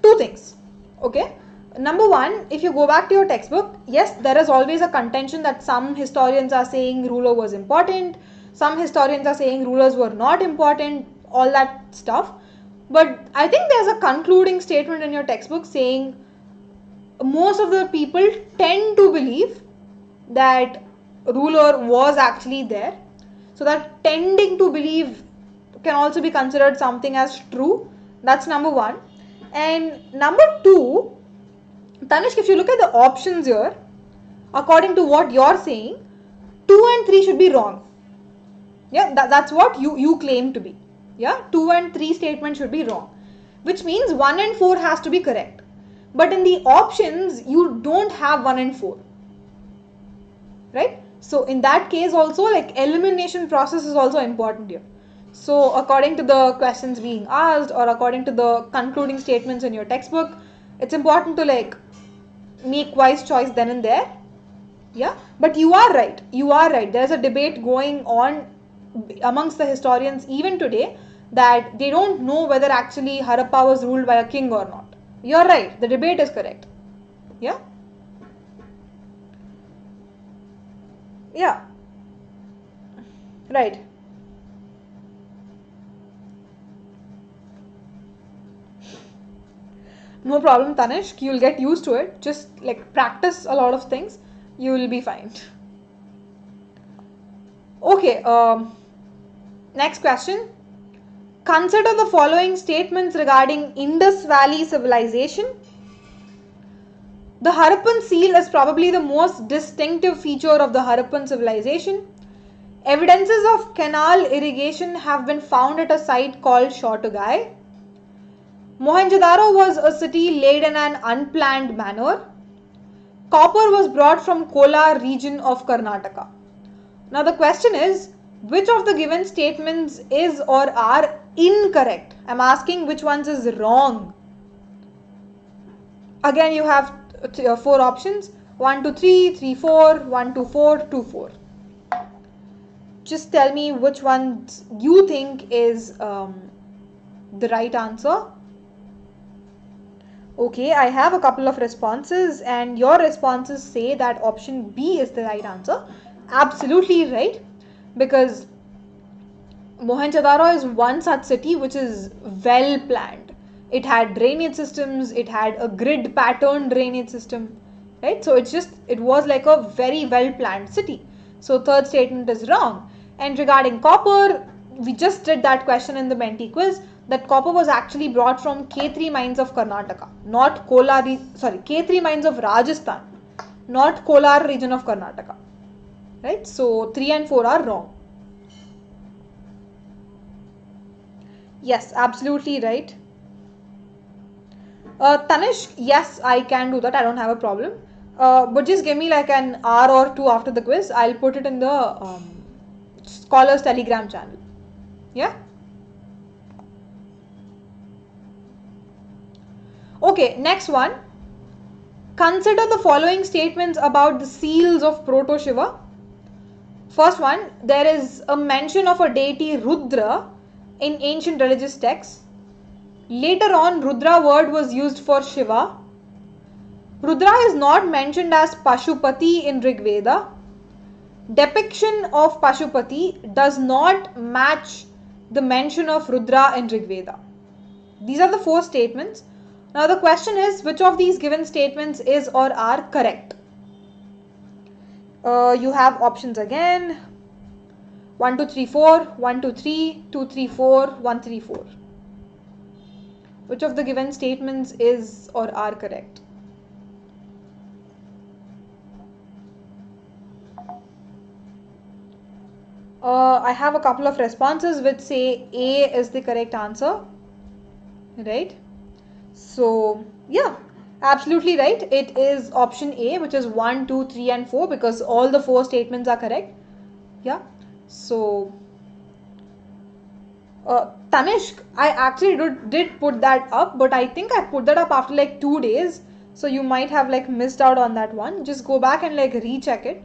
A: two things. Okay. Number one, if you go back to your textbook, yes, there is always a contention that some historians are saying ruler was important, some historians are saying rulers were not important, all that stuff. But I think there's a concluding statement in your textbook saying most of the people tend to believe that ruler was actually there. So that tending to believe can also be considered something as true. That's number one. And number two, Tanishq, if you look at the options here, according to what you're saying, 2 and 3 should be wrong. Yeah, that's what you claim to be. Yeah, 2 and 3 statements should be wrong, which means 1 and 4 has to be correct. But in the options, you don't have 1 and 4. Right? So in that case also, like, elimination process is also important here. So according to the questions being asked or according to the concluding statements in your textbook, it's important to like make wise choice then and there. Yeah, but you are right. There's a debate going on amongst the historians even today that they don't know whether actually Harappa was ruled by a king or not. You're right. The debate is correct. Yeah. Yeah. Right. No problem, Tanishq. You'll get used to it. Just like practice a lot of things. You will be fine. Okay. Next question. Consider the following statements regarding Indus Valley civilization. The Harappan seal is probably the most distinctive feature of the Harappan civilization. Evidences of canal irrigation have been found at a site called Shotogai. Mohenjo-daro was a city laid in an unplanned manner. Copper was brought from Kolar region of Karnataka. Now the question is, which of the given statements is or are incorrect? I'm asking which ones is wrong. Again, you have 4 options: 1, 2, 3, 3, 4, 1, 2, 4, 2, 4. Just tell me which ones you think is the right answer. Okay, I have a couple of responses and your responses say that option B is the right answer. Absolutely right, because Mohenjo-daro is one such city which is well planned. It had drainage systems, it had a grid pattern drainage system, right? So it was like a very well planned city. So third statement is wrong. And regarding copper, we just did that question in the Menti quiz, that copper was actually brought from K3 mines of Karnataka, not K3 mines of Rajasthan, not Kolar region of Karnataka. Right? So 3 and 4 are wrong. Yes, absolutely right. Tanishq, yes, I can do that. I don't have a problem. But just give me like an hour or two after the quiz. I'll put it in the Scholars Telegram channel. Yeah? Okay, next one. Consider the following statements about the seals of Proto-Shiva. First one, there is a mention of a deity Rudra in ancient religious texts. Later on, Rudra word was used for Shiva. Rudra is not mentioned as Pashupati in Rig Veda. Depiction of Pashupati does not match the mention of Rudra in Rig Veda. These are the 4 statements. Now the question is, which of these given statements is or are correct? You have options again: 1, 2, 3, 4, 1, 2, 3, 2, 3, 4, 1, 3, 4. Which of the given statements is or are correct? I have a couple of responses which say A is the correct answer. Right? So, yeah. Absolutely right. It is option A, which is 1, 2, 3 and 4, because all the 4 statements are correct. Yeah. So, Tanishq, I actually did put that up, but I think I put that up after like 2 days. So you might have like missed out on that one. Just go back and like recheck it.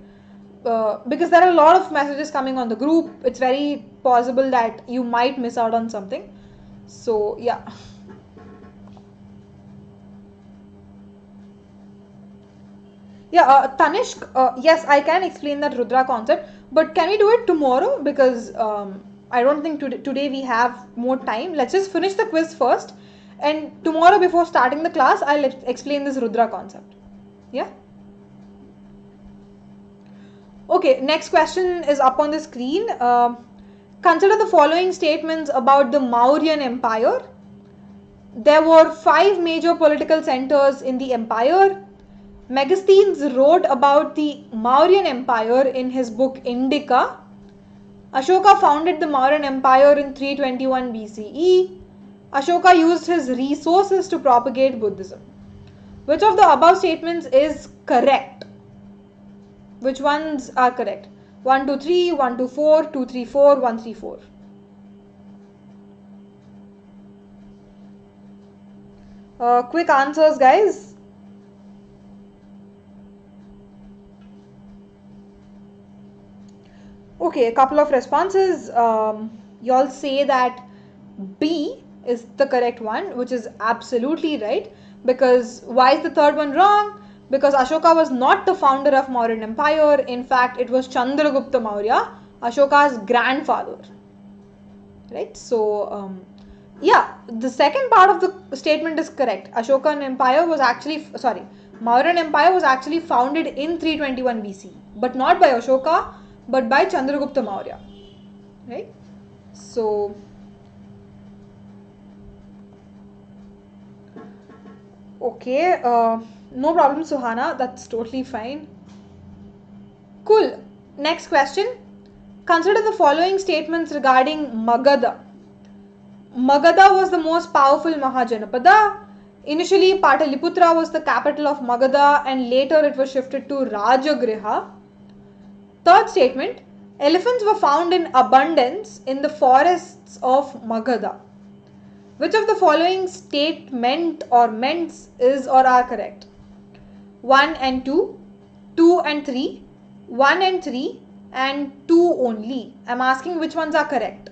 A: Because there are a lot of messages coming on the group. It's very possible that you might miss out on something. So, yeah. Yeah, Tanishq, yes, I can explain that Rudra concept, but can we do it tomorrow? Because I don't think today we have more time. Let's just finish the quiz first, and tomorrow before starting the class, I'll explain this Rudra concept. Yeah? Okay, next question is up on the screen. Consider the following statements about the Mauryan Empire. There were 5 major political centers in the empire. Megasthenes wrote about the Mauryan Empire in his book Indica. Ashoka founded the Mauryan Empire in 321 BCE. Ashoka used his resources to propagate Buddhism. Which of the above statements is correct? Which ones are correct? 1, 2, 3, 1, 2, 4, 2, 3, 4, 1, 3, 4. Quick answers, guys. Okay, a couple of responses. Y'all say that B is the correct one, which is absolutely right. Because why is the third one wrong? Because Ashoka was not the founder of Mauryan Empire. In fact, it was Chandragupta Maurya, Ashoka's grandfather. Right? So, yeah, the second part of the statement is correct. Ashokan Empire was actually, sorry, Mauryan Empire was actually founded in 321 BC, but not by Ashoka, but by Chandragupta Maurya. Right? So, okay, no problem, Suhana. That's totally fine. Cool. Next question. Consider the following statements regarding Magadha. Magadha was the most powerful Mahajanapada. Initially, Pataliputra was the capital of Magadha and later it was shifted to Rajagriha. Third statement. Elephants were found in abundance in the forests of Magadha. Which of the following statement or ments is or are correct? 1 and 2, 2 and 3, 1 and 3, and 2 only. I'm asking which ones are correct.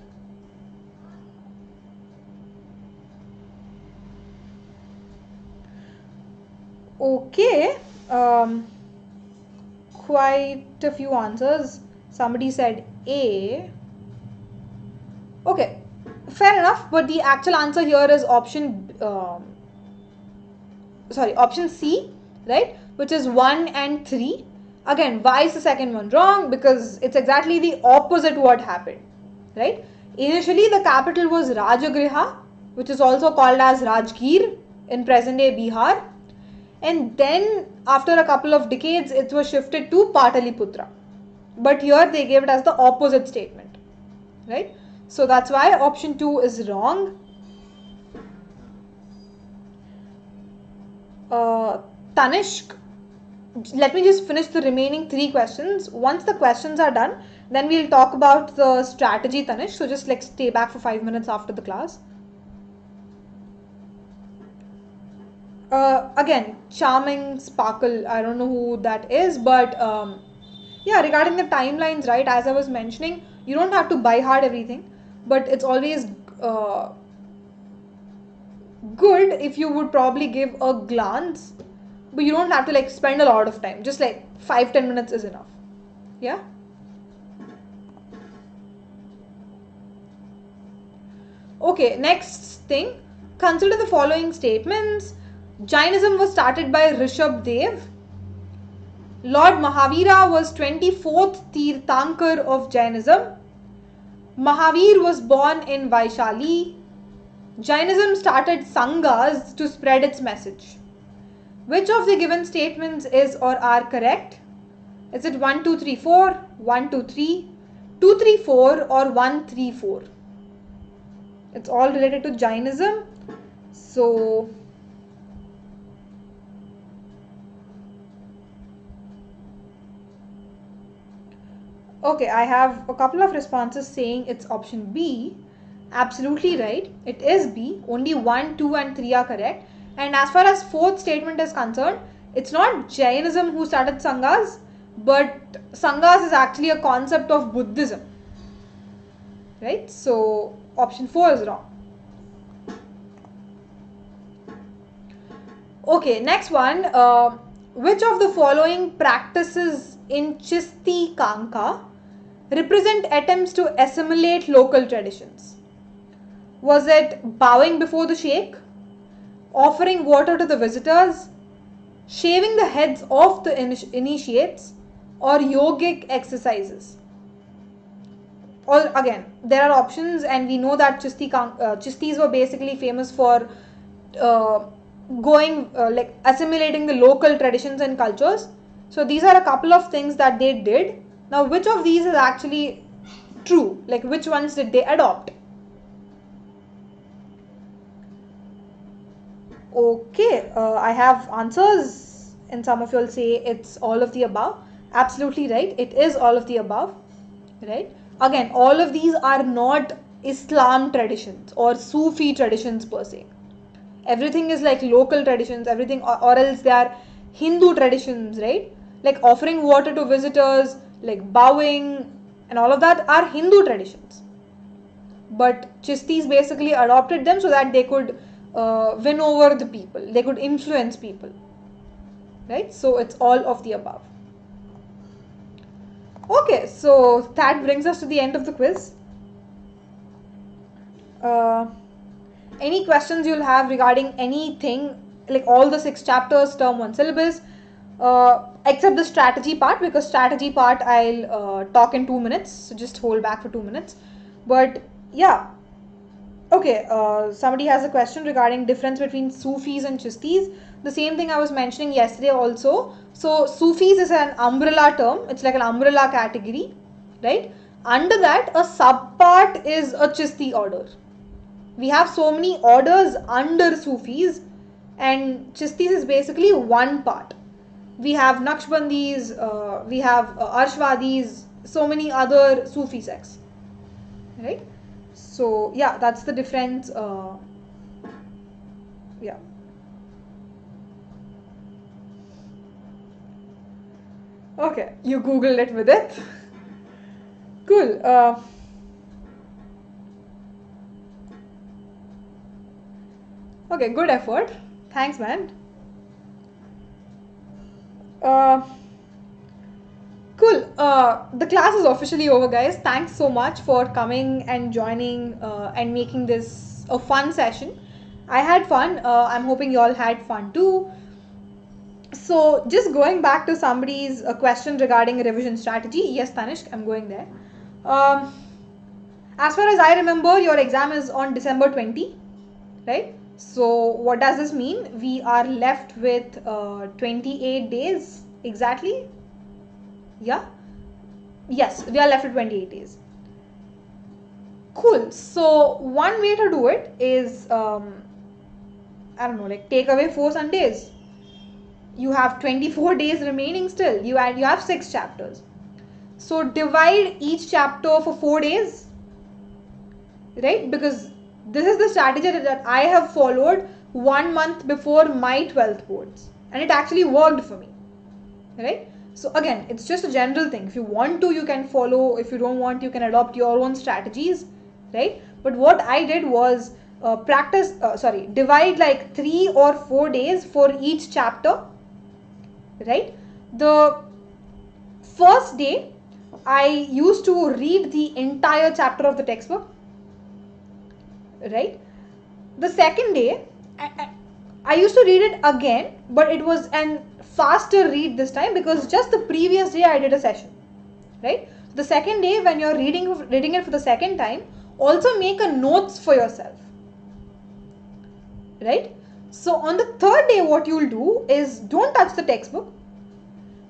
A: Okay, quite a few answers. Somebody said A. Okay, fair enough, but the actual answer here is option C, right, which is 1 and 3. Again, why is the second one wrong? Because it's exactly the opposite what happened, right? Initially the capital was Rajagriha, which is also called as Rajgir in present day Bihar, and then after a couple of decades it was shifted to Pataliputra, but here they gave it as the opposite statement, right? So that's why option 2 is wrong. Tanishq, let me just finish the remaining 3 questions. Once the questions are done, then we'll talk about the strategy, Tanishq. So just like stay back for 5 minutes after the class. Again, Charming Sparkle, I don't know who that is, but yeah, regarding the timelines, right, as I was mentioning, you don't have to buy hard everything, but it's always good if you would probably give a glance, but you don't have to like spend a lot of time. Just like 5-10 minutes is enough. Yeah. Okay, next thing. Consider the following statements. Jainism was started by Rishabh Dev. Lord Mahavira was 24th Tirthankar of Jainism. Mahavir was born in Vaishali. Jainism started sanghas to spread its message. Which of the given statements is or are correct? Is it 1, 2, 3, 4, 1, 2, 3, 2, 3, 4 or 1, 3, 4? It's all related to Jainism. So, Okay, I have a couple of responses saying it's option B. Absolutely right. It is B. Only 1, 2 and 3 are correct. And as far as fourth statement is concerned, it's not Jainism who started Sanghas, but Sanghas is actually a concept of Buddhism. Right? So option 4 is wrong. Okay, next one. Which of the following practices in Chisti Kanka represent attempts to assimilate local traditions? Was it bowing before the sheikh, offering water to the visitors, shaving the heads of the initiates, or yogic exercises? Or again, there are options, and we know that Chistis were basically famous for uh, like assimilating the local traditions and cultures. So these are a couple of things that they did. Now, which of these is actually true? Like, which ones did they adopt? Okay, I have answers, and some of you will say it's all of the above. Absolutely right, it is all of the above, right? Again, all of these are not Islam traditions or Sufi traditions per se. Everything is like local traditions, everything, or else they are Hindu traditions, right? Like offering water to visitors, like bowing, and all of that are Hindu traditions. But Chistis basically adopted them so that they could win over the people, they could influence people, right? So it's all of the above. Okay, so that brings us to the end of the quiz. Any questions you'll have regarding anything, like all the 6 chapters, term 1 syllabus, except the strategy part, because strategy part I'll talk in 2 minutes, so just hold back for 2 minutes. But yeah, okay, somebody has a question regarding difference between Sufis and Chistis. The same thing I was mentioning yesterday also. So Sufis is an umbrella term. It's like an umbrella category, right? Under that, a subpart is a Chisti order. We have so many orders under Sufis, and Chistis is basically one part. We have Naqshbandis, we have Arshwadis, so many other Sufi sects, right? So yeah, that's the difference. Yeah. Okay, you googled it with it. Cool. Okay, good effort. Thanks, man. Cool. The class is officially over, guys. Thanks so much for coming and joining and making this a fun session. I had fun. I'm hoping you all had fun too. So, just going back to somebody's question regarding revision strategy. Yes, Tanishq, I'm going there. Um, as far as I remember, your exam is on December 20, right? So, what does this mean? We are left with 28 days exactly. Yeah. Yes, we are left with 28 days. Cool. So one way to do it is, I don't know, like take away 4 Sundays. You have 24 days remaining still. You have 6 chapters. So divide each chapter for 4 days, right? Because this is the strategy that I have followed 1 month before my 12th boards, and it actually worked for me, right? So again, it's just a general thing. If you want to, you can follow. If you don't want, you can adopt your own strategies, right? But what I did was divide like 3 or 4 days for each chapter, right? The first day, I used to read the entire chapter of the textbook, right? The second day, I used to read it again, but it was an faster read this time because just the previous day I did a session, right? The second day, when you're reading it for the second time, also make a notes for yourself, right? So on the third day, what you'll do is don't touch the textbook,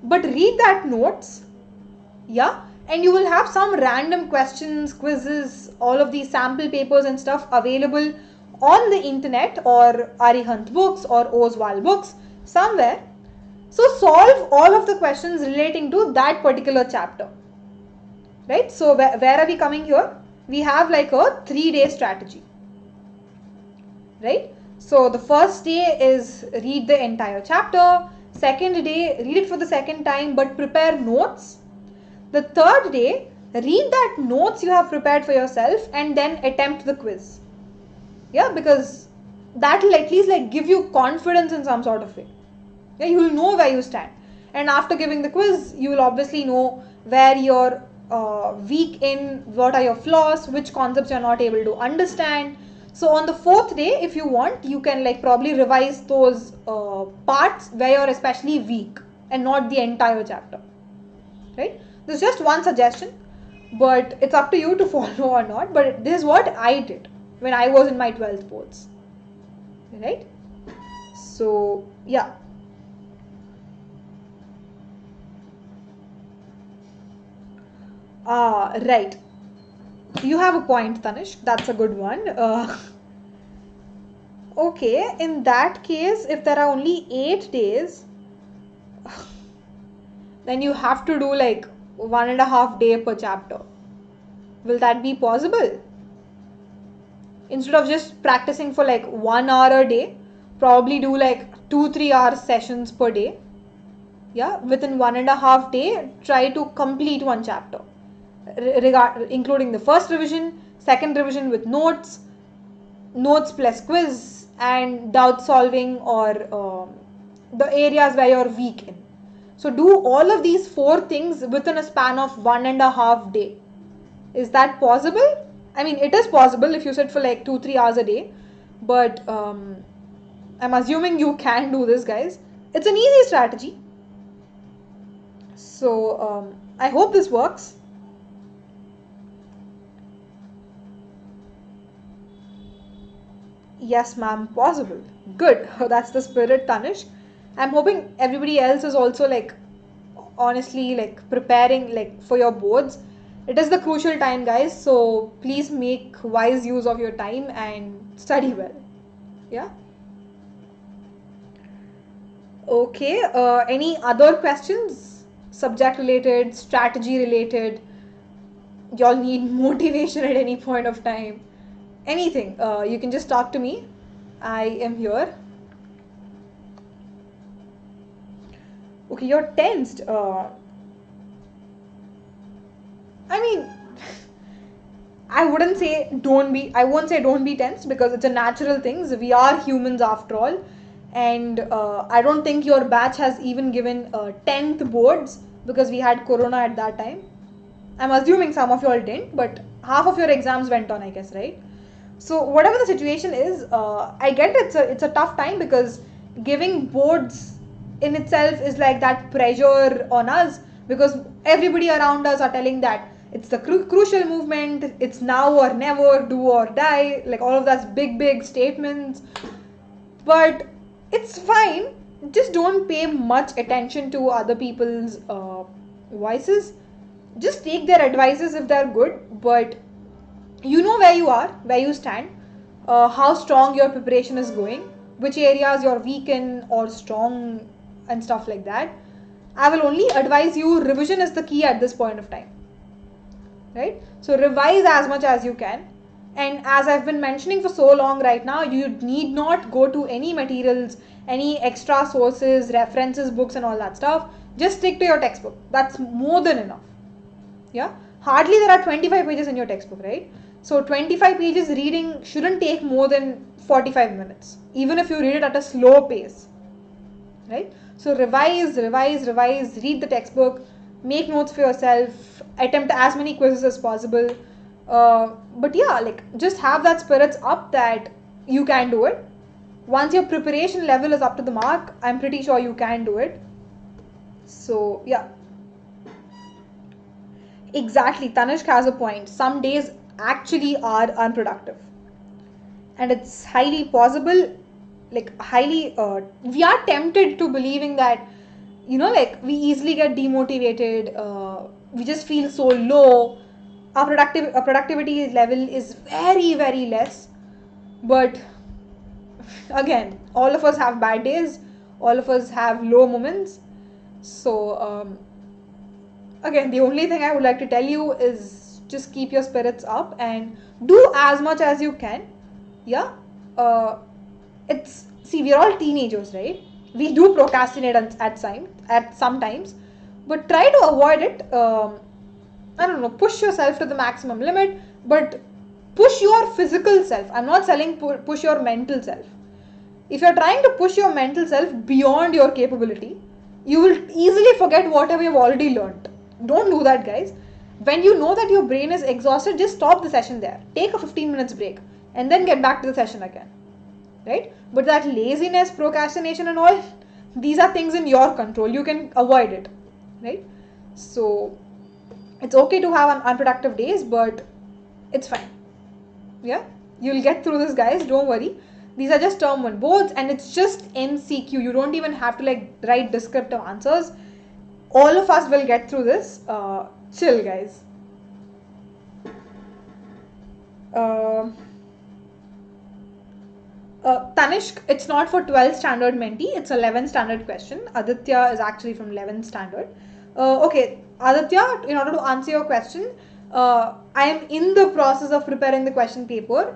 A: but read that notes, yeah, and you will have some random questions, quizzes, all of these sample papers and stuff available on the internet or Arihant books or Oswald books somewhere. So solve all of the questions relating to that particular chapter, right? So where are we coming here? We have like a 3-day strategy, right? So the first day is read the entire chapter. Second day, read it for the second time but prepare notes. The third day, read that notes you have prepared for yourself and then attempt the quiz. Yeah, because that will at least like give you confidence in some sort of way. Yeah, you will know where you stand. And after giving the quiz, you will obviously know where you're weak in, what are your flaws, which concepts you're not able to understand. So on the fourth day, if you want, you can like probably revise those parts where you're especially weak and not the entire chapter, right? This is just one suggestion, but it's up to you to follow or not. But this is what I did when I was in my 12th boards, right? So yeah. Right. You have a point, Tanish. That's a good one. Okay, in that case, if there are only 8 days, then you have to do like 1.5 day per chapter. Will that be possible? Instead of just practicing for like 1 hour a day, probably do like 2-3 hour sessions per day. Yeah, within 1.5 day, try to complete one chapter, including the first revision, second revision with notes plus quiz, and doubt solving or the areas where you're weak in. So do all of these 4 things within a span of 1.5 day. Is that possible? I mean, it is possible if you sit for like 2-3 hours a day, but I'm assuming you can do this, guys. It's an easy strategy. So I hope this works. Yes, ma'am, possible. Good. That's the spirit, Tanish. I'm hoping everybody else is also like honestly like preparing like for your boards. It is the crucial time, guys, so please make wise use of your time and study well. Yeah. Okay. Any other questions? Subject related, strategy related? Y'all need motivation at any point of time? Anything? You can just talk to me. I am here. Okay, you're tensed. I mean, I won't say don't be tensed because it's a natural thing. We are humans after all. And I don't think your batch has even given 10th boards because we had corona at that time. I'm assuming some of you all didn't, but half of your exams went on, I guess, right? So whatever the situation is, I get it's a tough time because giving boards in itself is like that pressure on us because everybody around us are telling that it's the crucial movement, it's now or never, do or die, like all of those big statements. But it's fine. Just don't pay much attention to other people's voices. Just take their advices if they're good, but you know where you are, where you stand, how strong your preparation is going, which areas you're weak in or strong and stuff like that. I will only advise you revision is the key at this point of time, right? So revise as much as you can, and as I've been mentioning for so long right now, you need not go to any materials, any extra sources, references, books and all that stuff. Just stick to your textbook. That's more than enough. Yeah, hardly there are 25 pages in your textbook, right? So 25 pages reading shouldn't take more than 45 minutes, even if you read it at a slow pace, right? So revise, read the textbook, make notes for yourself, attempt as many quizzes as possible. But yeah, like just have that spirits up that you can do it. Once your preparation level is up to the mark, I'm pretty sure you can do it. So yeah. Exactly, Tanishq has a point. Some days actually are unproductive. And it's highly possible, like we are tempted to believing that, like we easily get demotivated, we just feel so low, our productivity level is very, very less. But again, all of us have bad days, all of us have low moments. So, Again, the only thing I would like to tell you is just keep your spirits up and do as much as you can. Yeah. See, we're all teenagers, right? We do procrastinate at some times, but try to avoid it. I don't know, push yourself to the maximum limit, but push your physical self. I'm not saying push your mental self. If you're trying to push your mental self beyond your capability, you will easily forget whatever you've already learned. Don't do that, guys. When you know that your brain is exhausted, just stop the session there. Take a 15 minutes break and then get back to the session again. Right? But that laziness, procrastination and all, these are things in your control. You can avoid it. Right? So it's okay to have unproductive days, but it's fine. Yeah? You'll get through this, guys. Don't worry. These are just term 1 boards and it's just MCQ. You don't even have to write descriptive answers. All of us will get through this. Chill, guys. Tanishk, it's not for 12th standard Menti. It's 11th standard question. Aditya is actually from 11th standard. Okay, Aditya, in order to answer your question, I am in the process of preparing the question paper.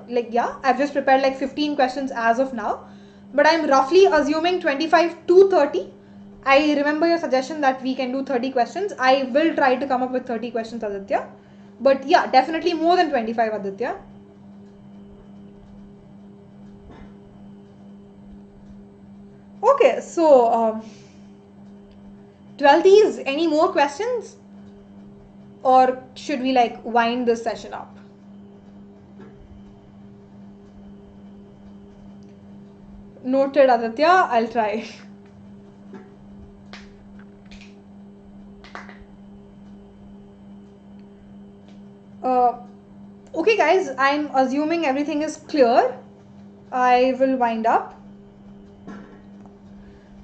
A: I've just prepared 15 questions as of now. But I'm roughly assuming 25 to 30. I remember your suggestion that we can do 30 questions. I will try to come up with 30 questions, Aditya. But yeah, definitely more than 25, Aditya. Okay, so 12th, any more questions? Or should we wind this session up? Noted, Aditya. I'll try. Okay, guys. I'm assuming everything is clear. I will wind up.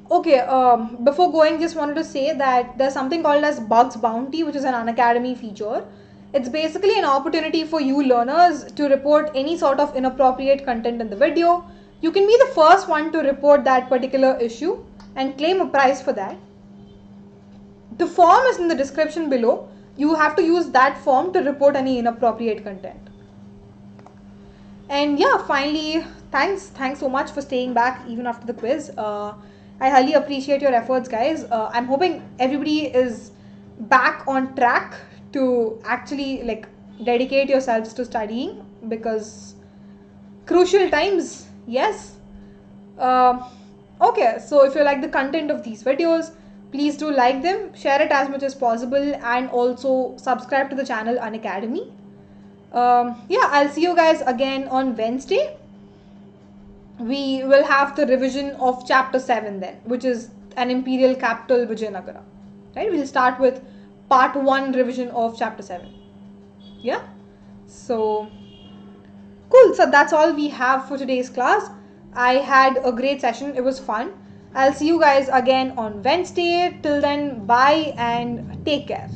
A: Okay, before going, just wanted to say that there's something called as Bugs Bounty, which is an Unacademy feature. It's basically an opportunity for you learners to report any sort of inappropriate content in the video. You can be the first one to report that particular issue and claim a prize for that. The form is in the description below. You have to use that form to report any inappropriate content. And yeah, finally, thanks so much for staying back even after the quiz. I highly appreciate your efforts, guys. I'm hoping everybody is back on track to actually dedicate yourselves to studying, because crucial times, yes. Okay, so if you like the content of these videos, please do like them, share it as much as possible, and also subscribe to the channel Unacademy. Yeah, I'll see you guys again on Wednesday. We will have the revision of chapter 7 then, which is an imperial capital, Vijayanagara. Right? We'll start with part 1 revision of chapter 7. Yeah? So, cool. So that's all we have for today's class. I had a great session. It was fun. I'll see you guys again on Wednesday. Till then, bye and take care.